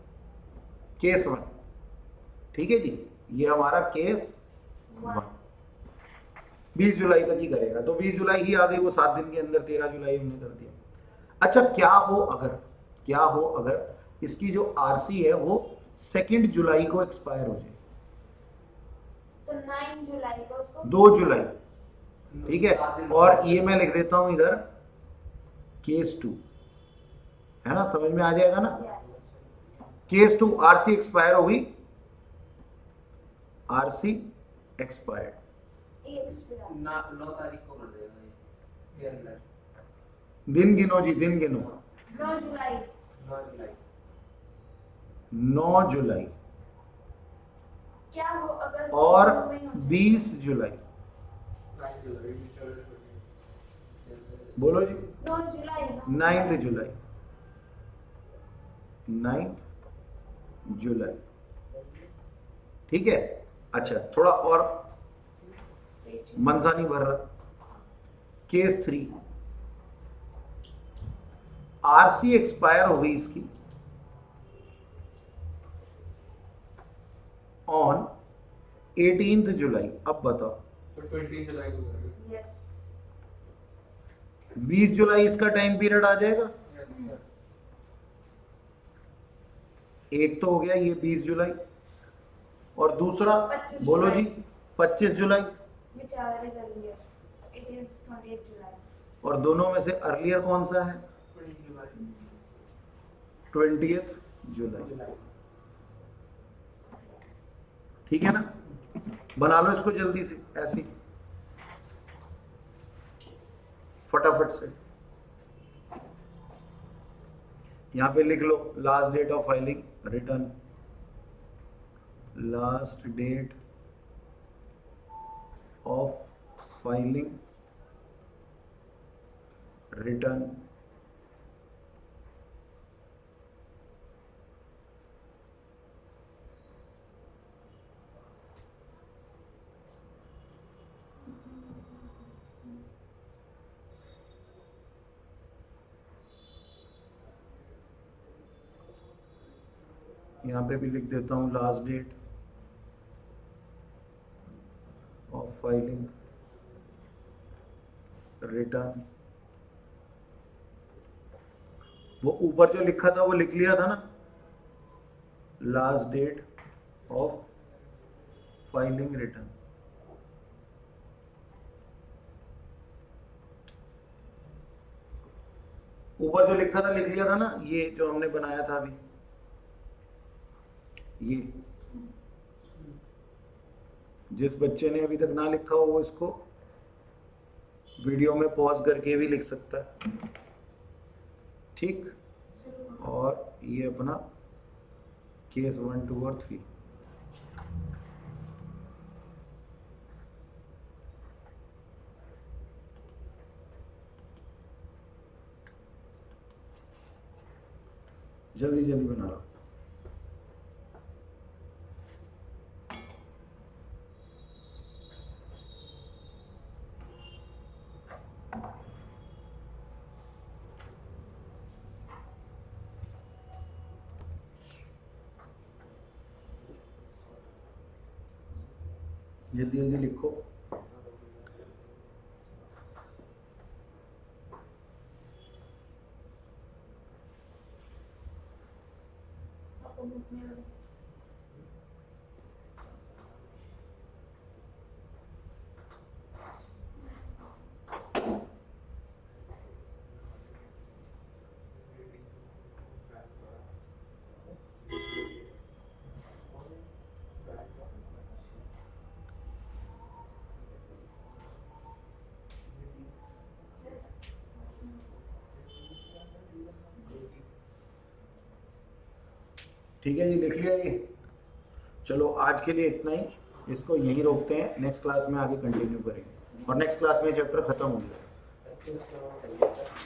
केस 1। ठीक है जी, ये हमारा केस 1 20 जुलाई तक ही करेगा। तो 20 जुलाई ही आ गई, वो 7 दिन के अंदर 13 जुलाई हमने कर दिया। अच्छा, क्या हो अगर इसकी जो आरसी है वो 2 जुलाई को एक्सपायर हो जाए? तो 9 जुलाई को उसको 2 जुलाई, ठीक है। 7 दिन और ये मैं लिख देता हूं इधर केस 2, है ना, समझ में आ जाएगा ना। यस। केस 2 आरसी एक्सपायर हो गई, आरसी एक्सपायर्ड। 1 जुलाई। 9 तारीख को कर देगा ये अंदर। दिन गिनो जी, दिन गिनो। 9 जुलाई। 9 जुलाई। 9 जुलाई क्या हो अगर और दोनों में हो जाए? 20 जुलाई। 9 जुलाई। बोलो जी। 9 जुलाई। 9 जुलाई, 9 जुलाई, ठीक है। अच्छा, थोड़ा और मनसा नहीं भर रहा। केस 3 आरसी एक्सपायर हो गई इसकी ऑन 18 जुलाई। अब बताओ, तो 20 जुलाई को करेंगे। यस। 20 जुलाई इसका टाइम पीरियड आ जाएगा। Yes sir. एक तो हो गया ये 20 जुलाई, और दूसरा 25 बोलो जी जुलाई। 25 जुलाई। Whichever is earlier. It is 28 July. और दोनों में से अर्लियर कौन सा है? 20 जुलाई। 20th जुलाई, ठीक है ना। बना लो इसको जल्दी से, ऐसे फटाफट से। यहां पे लिख लो last date of filing return, last date of filing return यहाँ पे भी लिख देता हूँ last date of filing return. वो ऊपर जो लिखा था वो लिख लिया था ना, last date of filing return. ऊपर जो लिखा था लिख लिया था ना, ये जो हमने बनाया था अभी, ये जिस बच्चे ने अभी तक ना लिखा हो वो इसको वीडियो में पॉज करके भी लिख सकता है, ठीक। और ये अपना केस 1, 2 और 3। जल्दी जल्दी बना लो। जल्दी जल्दी लिखो। आपको बुक में आ- ठीक है जी, लिख लिया ये। चलो आज के लिए इतना ही, इसको यहीं रोकते हैं, नेक्स्ट क्लास में आगे कंटिन्यू करेंगे और नेक्स्ट क्लास में चैप्टर खत्म हो गया। अच्छा,